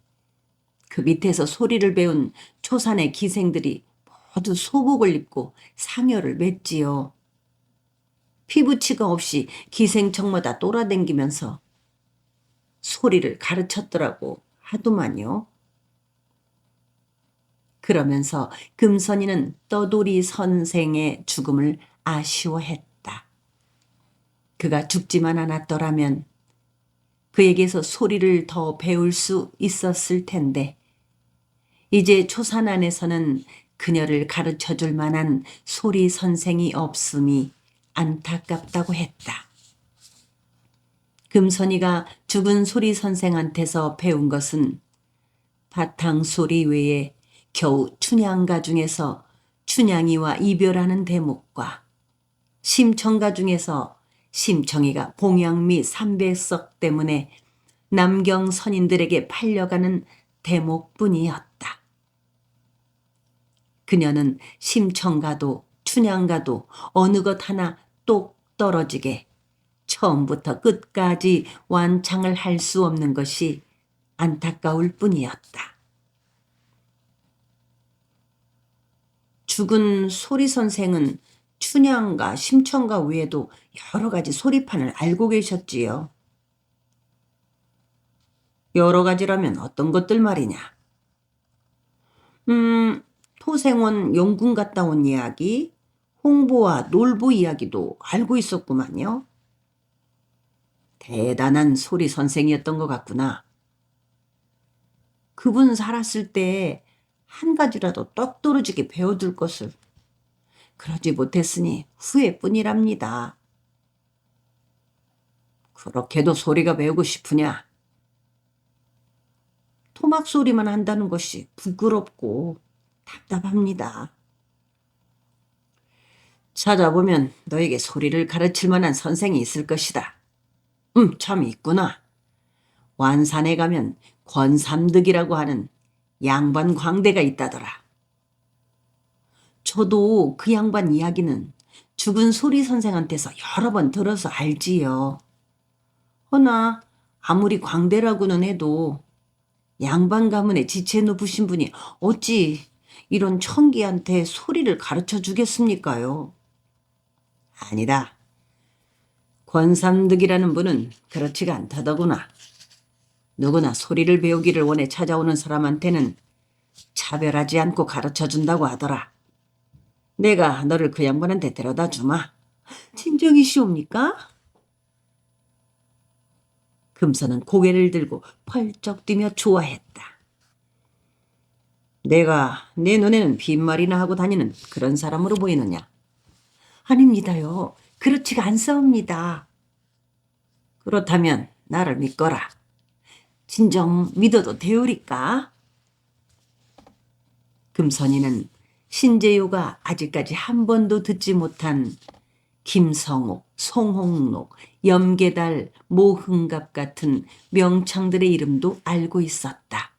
그 밑에서 소리를 배운 초산의 기생들이 모두 소복을 입고 상여를 맺지요. 피부치가 없이 기생청마다 돌아다니면서 소리를 가르쳤더라고 하더만요. 그러면서 금선이는 떠돌이 선생의 죽음을 아쉬워했다. 그가 죽지만 않았더라면 그에게서 소리를 더 배울 수 있었을 텐데 이제 초산 안에서는 그녀를 가르쳐 줄 만한 소리 선생이 없음이 안타깝다고 했다. 금선이가 죽은 소리 선생한테서 배운 것은 바탕 소리 외에 겨우 춘향가 중에서 춘향이와 이별하는 대목과 심청가 중에서 심청이가 봉양미 삼백석 때문에 남경 선인들에게 팔려가는 대목뿐이었다. 그녀는 심청가도 춘향가도 어느 것 하나 똑 떨어지게 처음부터 끝까지 완창을 할 수 없는 것이 안타까울 뿐이었다. 죽은 소리 선생은 춘향가, 심청가 외에도 여러 가지 소리판을 알고 계셨지요. 여러 가지라면 어떤 것들 말이냐? 토생원 용궁 갔다 온 이야기, 홍보와 놀부 이야기도 알고 있었구만요. 대단한 소리 선생이었던 것 같구나. 그분 살았을 때 한 가지라도 떡 떨어지게 배워둘 것을 그러지 못했으니 후회뿐이랍니다. 그렇게도 소리가 배우고 싶으냐? 토막 소리만 한다는 것이 부끄럽고 답답합니다. 찾아보면 너에게 소리를 가르칠 만한 선생이 있을 것이다. 참 있구나. 완산에 가면 권삼득이라고 하는 양반 광대가 있다더라. 저도 그 양반 이야기는 죽은 소리 선생한테서 여러 번 들어서 알지요. 허나 아무리 광대라고는 해도 양반 가문에 지체 높으신 분이 어찌 이런 청기한테 소리를 가르쳐 주겠습니까요? 아니다. 권삼득이라는 분은 그렇지가 않다더구나. 누구나 소리를 배우기를 원해 찾아오는 사람한테는 차별하지 않고 가르쳐 준다고 하더라. 내가 너를 그 양반한테 데려다 주마. 진정이시옵니까? 금선은 고개를 들고 펄쩍 뛰며 좋아했다. 내가 내 눈에는 빈말이나 하고 다니는 그런 사람으로 보이느냐? 아닙니다요. 그렇지가 않사옵니다. 그렇다면 나를 믿거라. 진정 믿어도 되오리까? 금선이는 신재요가 아직까지 한 번도 듣지 못한 김성옥, 송홍록, 염계달, 모흥갑 같은 명창들의 이름도 알고 있었다.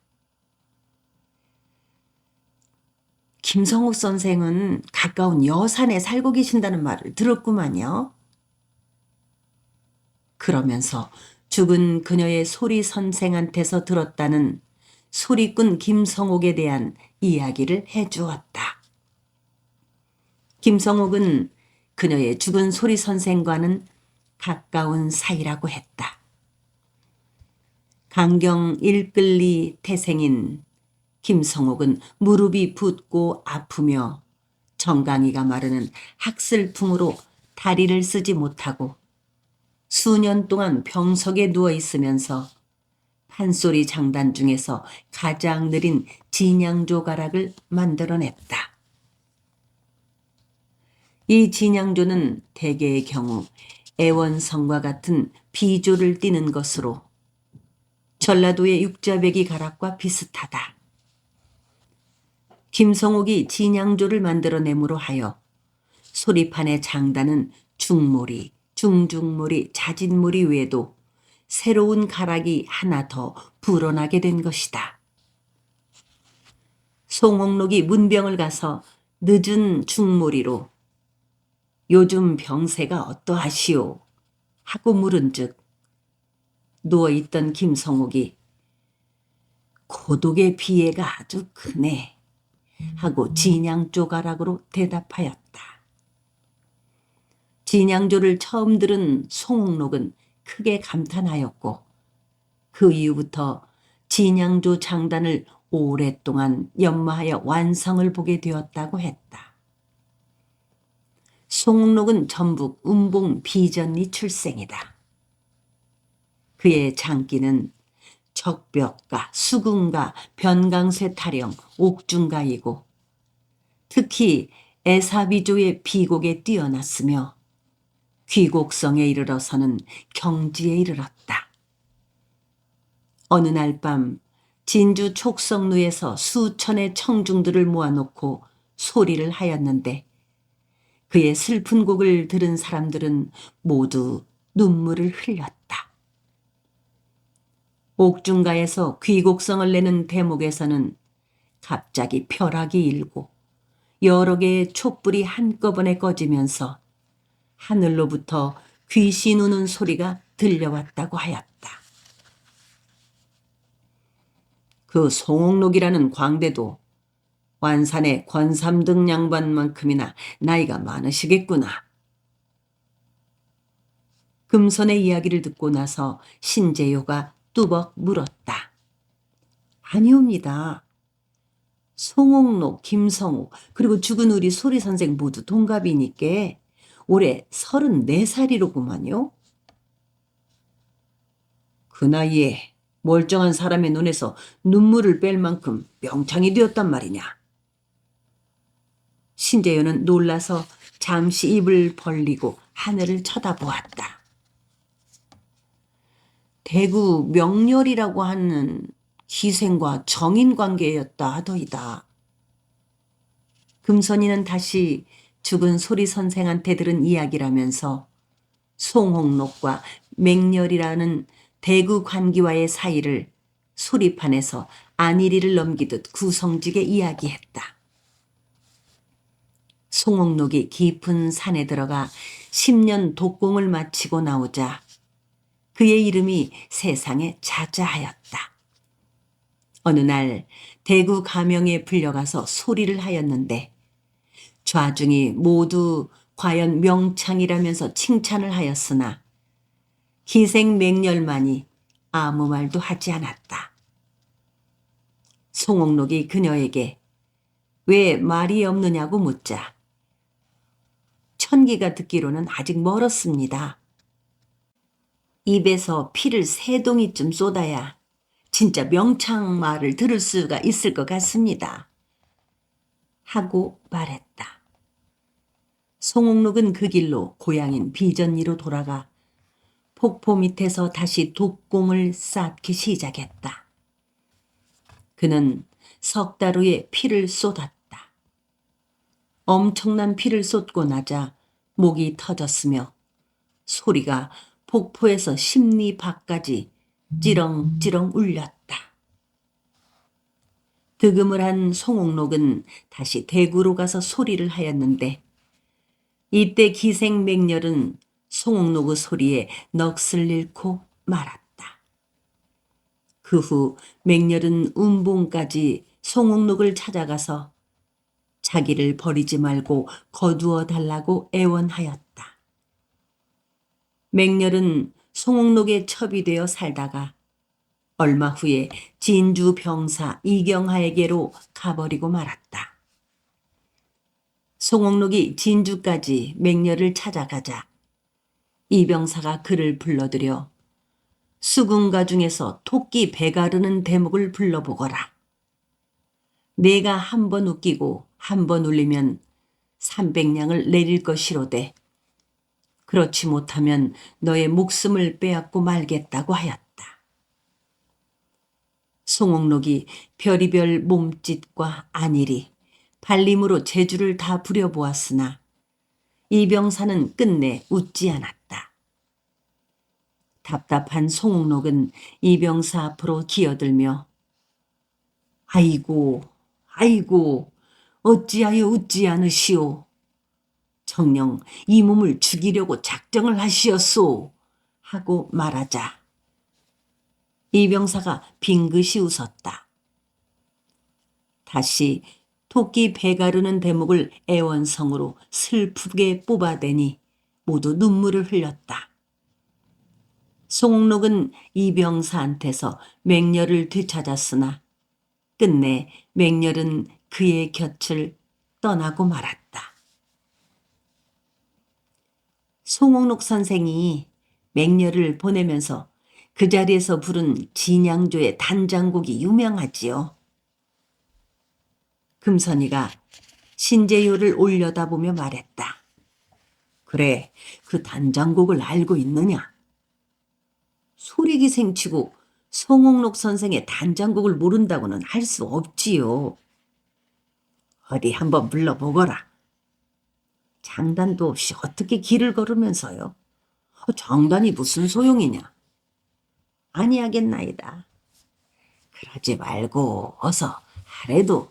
김성옥 선생은 가까운 여산에 살고 계신다는 말을 들었구만요. 그러면서 죽은 그녀의 소리 선생한테서 들었다는 소리꾼 김성옥에 대한 이야기를 해주었다. 김성옥은 그녀의 죽은 소리 선생과는 가까운 사이라고 했다. 강경 일끌리 태생인 김성옥은 무릎이 붓고 아프며 정강이가 마르는 학슬풍으로 다리를 쓰지 못하고 수년 동안 병석에 누워 있으면서 판소리 장단 중에서 가장 느린 진양조 가락을 만들어냈다. 이 진양조는 대개의 경우 애원성과 같은 비조를 띠는 것으로 전라도의 육자배기 가락과 비슷하다. 김성옥이 진양조를 만들어내므로 하여 소리판의 장단은 중모리, 중중모리, 자진모리 외에도 새로운 가락이 하나 더 불어나게 된 것이다. 송옥록이 문병을 가서 늦은 중모리로 요즘 병세가 어떠하시오? 하고 물은즉 누워있던 김성옥이 고독의 비애가 아주 크네 하고 진양조 가락으로 대답하였다. 진양조를 처음 들은 송옥록은 크게 감탄하였고 그 이후부터 진양조 장단을 오랫동안 연마하여 완성을 보게 되었다고 했다. 송옥록은 전북 음봉 비전리 출생이다. 그의 장기는 적벽가, 수궁가, 변강쇠 타령, 옥중가이고 특히 애사비조의 비곡에 뛰어났으며 귀곡성에 이르러서는 경지에 이르렀다. 어느 날 밤 진주 촉성루에서 수천의 청중들을 모아놓고 소리를 하였는데 그의 슬픈 곡을 들은 사람들은 모두 눈물을 흘렸다. 옥중가에서 귀곡성을 내는 대목에서는 갑자기 벼락이 일고 여러 개의 촛불이 한꺼번에 꺼지면서 하늘로부터 귀신 우는 소리가 들려왔다고 하였다. 그 송옥록이라는 광대도 완산의 권삼등 양반만큼이나 나이가 많으시겠구나. 금선의 이야기를 듣고 나서 신재효가 뚜벅 물었다. 아니옵니다. 송옥록, 김성욱, 그리고 죽은 우리 소리선생 모두 동갑이니께 올해 34살이로구만요. 그 나이에 멀쩡한 사람의 눈에서 눈물을 뺄 만큼 명창이 되었단 말이냐. 신재효는 놀라서 잠시 입을 벌리고 하늘을 쳐다보았다. 대구 명렬이라고 하는 기생과 정인 관계였다 하더이다. 금선이는 다시 죽은 소리 선생한테 들은 이야기라면서 송옥록과 맹렬이라는 대구 관기와의 사이를 소리판에서 안일이를 넘기듯 구성지게 이야기했다. 송옥록이 깊은 산에 들어가 10년 독공을 마치고 나오자 그의 이름이 세상에 자자하였다. 어느 날 대구 가명에 불려가서 소리를 하였는데 좌중이 모두 과연 명창이라면서 칭찬을 하였으나 기생 맹렬만이 아무 말도 하지 않았다. 송옥록이 그녀에게 왜 말이 없느냐고 묻자 천기가 듣기로는 아직 멀었습니다. 입에서 피를 3동이쯤 쏟아야 진짜 명창 말을 들을 수가 있을 것 같습니다. 하고 말했다. 송옥록은 그 길로 고향인 비전리로 돌아가 폭포 밑에서 다시 독공을 쌓기 시작했다. 그는 석 달 후에 피를 쏟았다. 엄청난 피를 쏟고 나자 목이 터졌으며 소리가 폭포에서 10리 밖까지 찌렁찌렁 울렸다. 득음을 한 송옥록은 다시 대구로 가서 소리를 하였는데 이때 기생 맹렬은 송옥록의 소리에 넋을 잃고 말았다. 그 후 맹렬은 운봉까지 송옥록을 찾아가서 자기를 버리지 말고 거두어 달라고 애원하였다. 맹렬은 송옥록의 첩이 되어 살다가 얼마 후에 진주 병사 이경하에게로 가버리고 말았다. 송옥록이 진주까지 맹렬을 찾아가자 이 병사가 그를 불러들여 수군가 중에서 토끼 배 가르는 대목을 불러보거라. 내가 한 번 웃기고 한 번 울리면 300냥을 내릴 것이로되 그렇지 못하면 너의 목숨을 빼앗고 말겠다고 하였다. 송옥록이 별이별 몸짓과 안일이 발림으로 재주를 다 부려보았으나 이 병사는 끝내 웃지 않았다. 답답한 송옥록은 이 병사 앞으로 기어들며 아이고 아이고 어찌하여 웃지 않으시오. 정녕 이 몸을 죽이려고 작정을 하시었소. 하고 말하자 이 병사가 빙긋이 웃었다. 다시 토끼 배 가르는 대목을 애원성으로 슬프게 뽑아대니 모두 눈물을 흘렸다. 송옥록은 이 병사한테서 맹렬을 되찾았으나 끝내 맹렬은 그의 곁을 떠나고 말았다. 송옥록 선생이 맹렬을 보내면서 그 자리에서 부른 진양조의 단장곡이 유명하지요. 금선이가 신재효를 올려다보며 말했다. 그래, 그 단장곡을 알고 있느냐? 소리기생치고 송옥록 선생의 단장곡을 모른다고는 할 수 없지요. 어디 한번 불러보거라. 장단도 없이 어떻게 길을 걸으면서요? 장단이 무슨 소용이냐? 아니하겠나이다. 그러지 말고 어서 하래도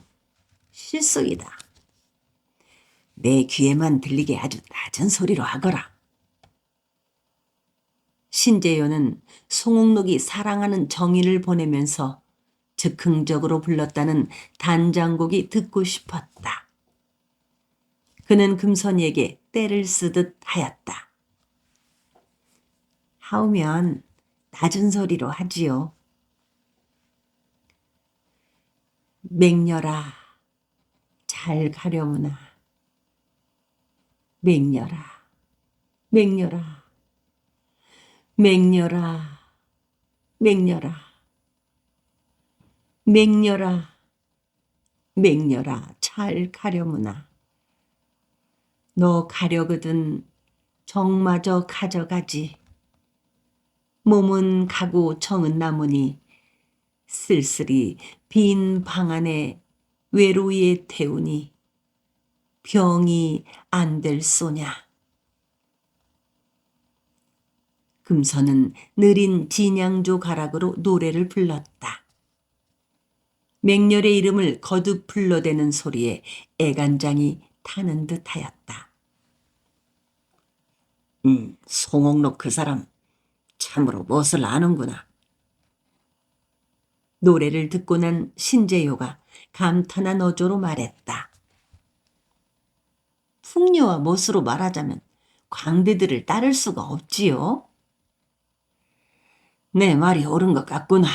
실속이다. 내 귀에만 들리게 아주 낮은 소리로 하거라. 신재효는 송옥록이 사랑하는 정인을 보내면서 즉흥적으로 불렀다는 단장곡이 듣고 싶었다. 그는 금선이에게 떼를 쓰듯 하였다. 하우면 낮은 소리로 하지요. 맹렬아, 잘 가려무나. 맹렬아, 맹렬아, 맹렬아, 맹렬아, 맹렬아, 맹렬아, 잘 가려무나. 너 가려거든 정마저 가져가지. 몸은 가고 정은 남으니 쓸쓸히 빈 방 안에 외로이에 태우니 병이 안 될 소냐. 금선은 느린 진양조 가락으로 노래를 불렀다. 맹렬의 이름을 거듭 불러대는 소리에 애간장이 타는 듯하였다. 송옥록 그 사람 참으로 무엇을 아는구나. 노래를 듣고 난 신재효가 감탄한 어조로 말했다. 풍류와 멋으로 말하자면 광대들을 따를 수가 없지요. 내 말이 옳은 것 같구나.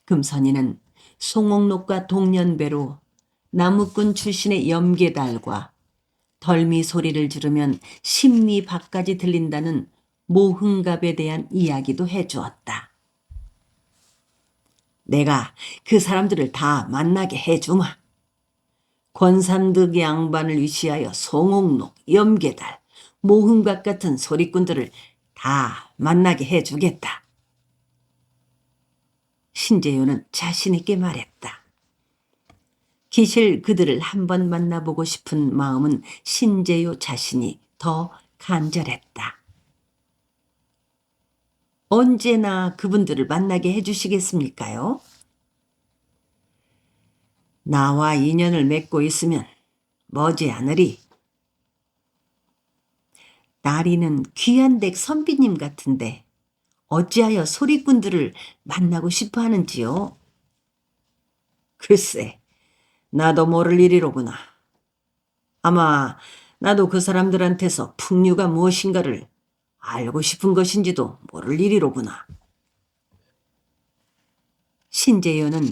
금선이는 송옥록과 동년배로 나무꾼 출신의 염계달과 덜미 소리를 들으면 심리 밖까지 들린다는 모흥갑에 대한 이야기도 해주었다. 내가 그 사람들을 다 만나게 해주마. 권삼득 양반을 위시하여 송옥록, 염계달, 모흥갑 같은 소리꾼들을 다 만나게 해주겠다. 신재효는 자신 있게 말했다. 기실 그들을 한번 만나보고 싶은 마음은 신재효 자신이 더 간절했다. 언제나 그분들을 만나게 해주시겠습니까요? 나와 인연을 맺고 있으면 머지않으리. 나리는 귀한 댁 선비님 같은데 어찌하여 소리꾼들을 만나고 싶어 하는지요? 글쎄, 나도 모를 일이로구나. 아마 나도 그 사람들한테서 풍류가 무엇인가를 알고 싶은 것인지도 모를 일이로구나. 신재효는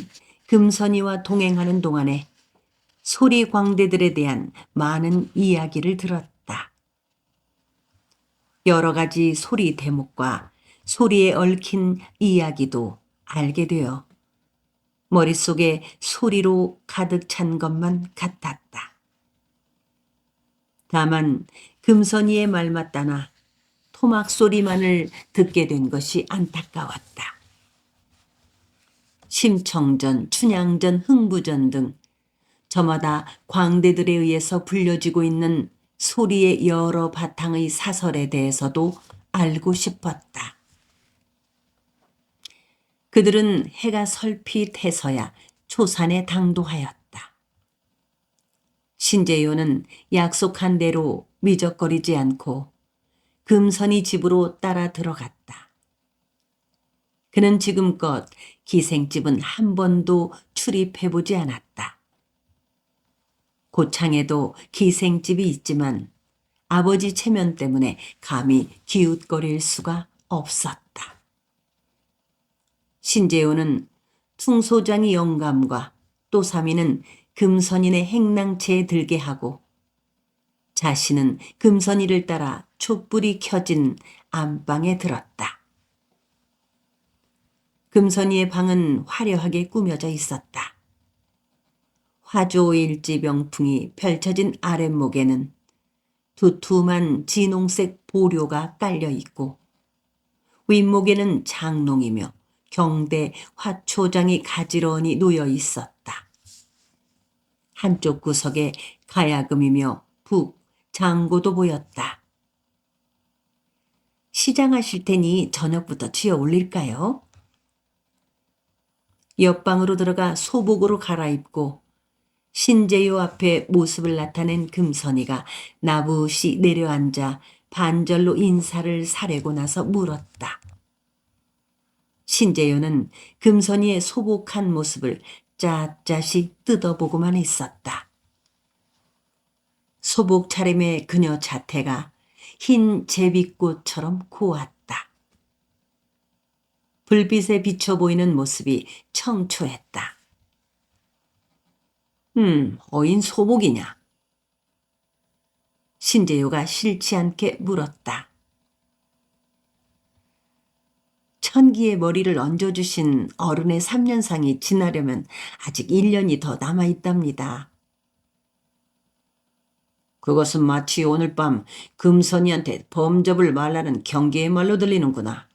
금선이와 동행하는 동안에 소리 광대들에 대한 많은 이야기를 들었다. 여러 가지 소리 대목과 소리에 얽힌 이야기도 알게 되어 머릿속에 소리로 가득 찬 것만 같았다. 다만 금선이의 말 맞다나 토막 소리만을 듣게 된 것이 안타까웠다. 심청전, 춘향전, 흥부전 등 저마다 광대들에 의해서 불려지고 있는 소리의 여러 바탕의 사설에 대해서도 알고 싶었다. 그들은 해가 설핏해서야 초산에 당도하였다. 신재효는 약속한 대로 미적거리지 않고 금선이 집으로 따라 들어갔다. 그는 지금껏 기생집은 한 번도 출입해보지 않았다. 고창에도 기생집이 있지만 아버지 체면 때문에 감히 기웃거릴 수가 없었다. 신재효는 퉁소장이 영감과 또삼이는 금선인의 행랑채에 들게 하고 자신은 금선이를 따라 촛불이 켜진 안방에 들었다. 금선이의 방은 화려하게 꾸며져 있었다. 화조일지 병풍이 펼쳐진 아랫목에는 두툼한 진홍색 보료가 깔려 있고 윗목에는 장롱이며 경대 화초장이 가지런히 놓여 있었다. 한쪽 구석에 가야금이며 북, 장고도 보였다. 시장하실 테니 저녁부터 쥐어 올릴까요? 옆방으로 들어가 소복으로 갈아입고 신재유 앞에 모습을 나타낸 금선이가 나부시 내려앉아 반절로 인사를 사려고 나서 물었다. 신재유는 금선이의 소복한 모습을 샅샅이 뜯어보고만 있었다. 소복 차림의 그녀 자태가 흰 제비꽃처럼 고왔다. 불빛에 비쳐 보이는 모습이 청초했다. 어인 소복이냐? 신재유가 싫지 않게 물었다. 천기의 머리를 얹어주신 어른의 3년상이 지나려면 아직 1년이 더 남아있답니다. 그것은 마치 오늘 밤 금선이한테 범접을 말라는 경계의 말로 들리는구나.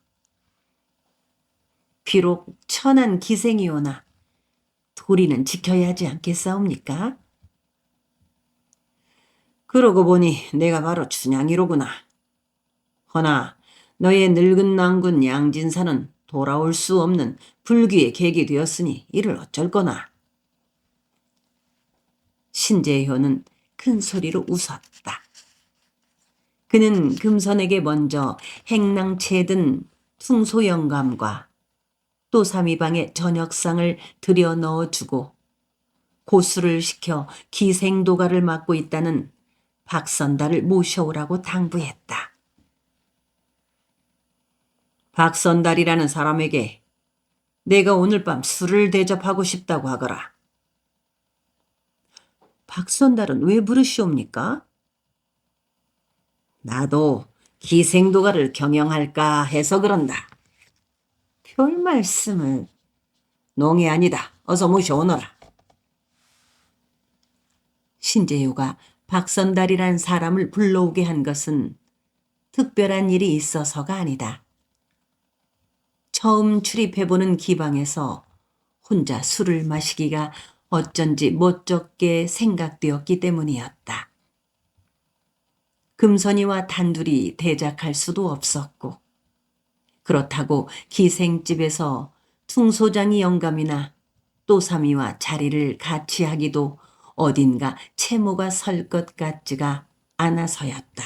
비록 천한 기생이오나 도리는 지켜야 하지 않겠사옵니까? 그러고 보니 내가 바로 춘향이로구나. 허나 너의 늙은 낭군 양진사는 돌아올 수 없는 불귀의 객이 되었으니 이를 어쩔 거나. 신재효는 큰 소리로 웃었다. 그는 금선에게 먼저 행랑채에 든 퉁소영감과 또삼이방에 저녁상을 들여 넣어주고 고수를 시켜 기생도가를 맡고 있다는 박선달을 모셔오라고 당부했다. 박선달이라는 사람에게 내가 오늘 밤 술을 대접하고 싶다고 하거라. 박선달은 왜 부르시옵니까? 나도 기생도가를 경영할까 해서 그런다. 별 말씀을. 농이 아니다. 어서 모셔오너라. 신재유가 박선달이란 사람을 불러오게 한 것은 특별한 일이 있어서가 아니다. 처음 출입해보는 기방에서 혼자 술을 마시기가 어쩐지 멋쩍게 생각되었기 때문이었다. 금선이와 단둘이 대작할 수도 없었고 그렇다고 기생집에서 퉁소장이 영감이나 또삼이와 자리를 같이 하기도 어딘가 채모가 설 것 같지가 않아서였다.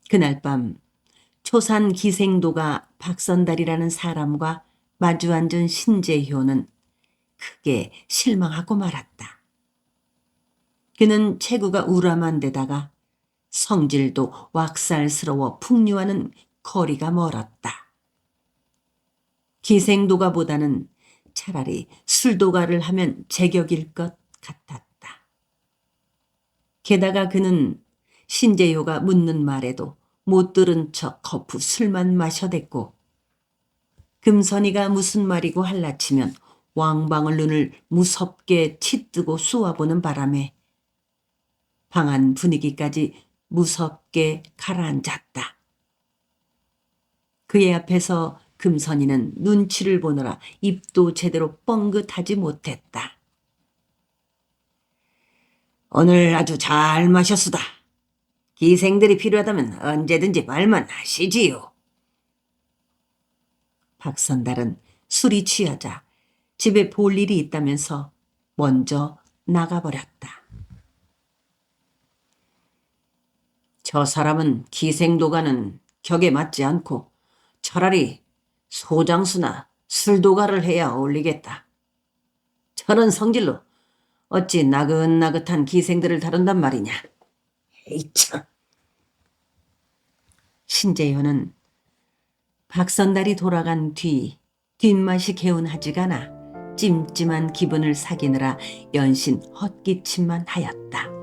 그날 밤 초산 기생도가 박선달이라는 사람과 마주 앉은 신재효는 크게 실망하고 말았다. 그는 체구가 우람한 데다가 성질도 왁살스러워 풍류와는 거리가 멀었다. 기생도가보다는 차라리 술도가를 하면 제격일 것 같았다. 게다가 그는 신재효가 묻는 말에도 못 들은 척 거푸 술만 마셔댔고 금선이가 무슨 말이고 할라치면 왕방울 눈을 무섭게 치뜨고 쏘아보는 바람에 방 안 분위기까지 무섭게 가라앉았다. 그의 앞에서 금선이는 눈치를 보느라 입도 제대로 뻥긋하지 못했다. 오늘 아주 잘 마셨수다. 기생들이 필요하다면 언제든지 말만 하시지요. 박선달은 술이 취하자 집에 볼 일이 있다면서 먼저 나가버렸다. 저 사람은 기생도가는 격에 맞지 않고 차라리 소장수나 술도가를 해야 어울리겠다. 저런 성질로 어찌 나긋나긋한 기생들을 다룬단 말이냐. 에이 참. 신재효는 박선달이 돌아간 뒤 뒷맛이 개운하지가 않아 찜찜한 기분을 사귀느라 연신 헛기침만 하였다.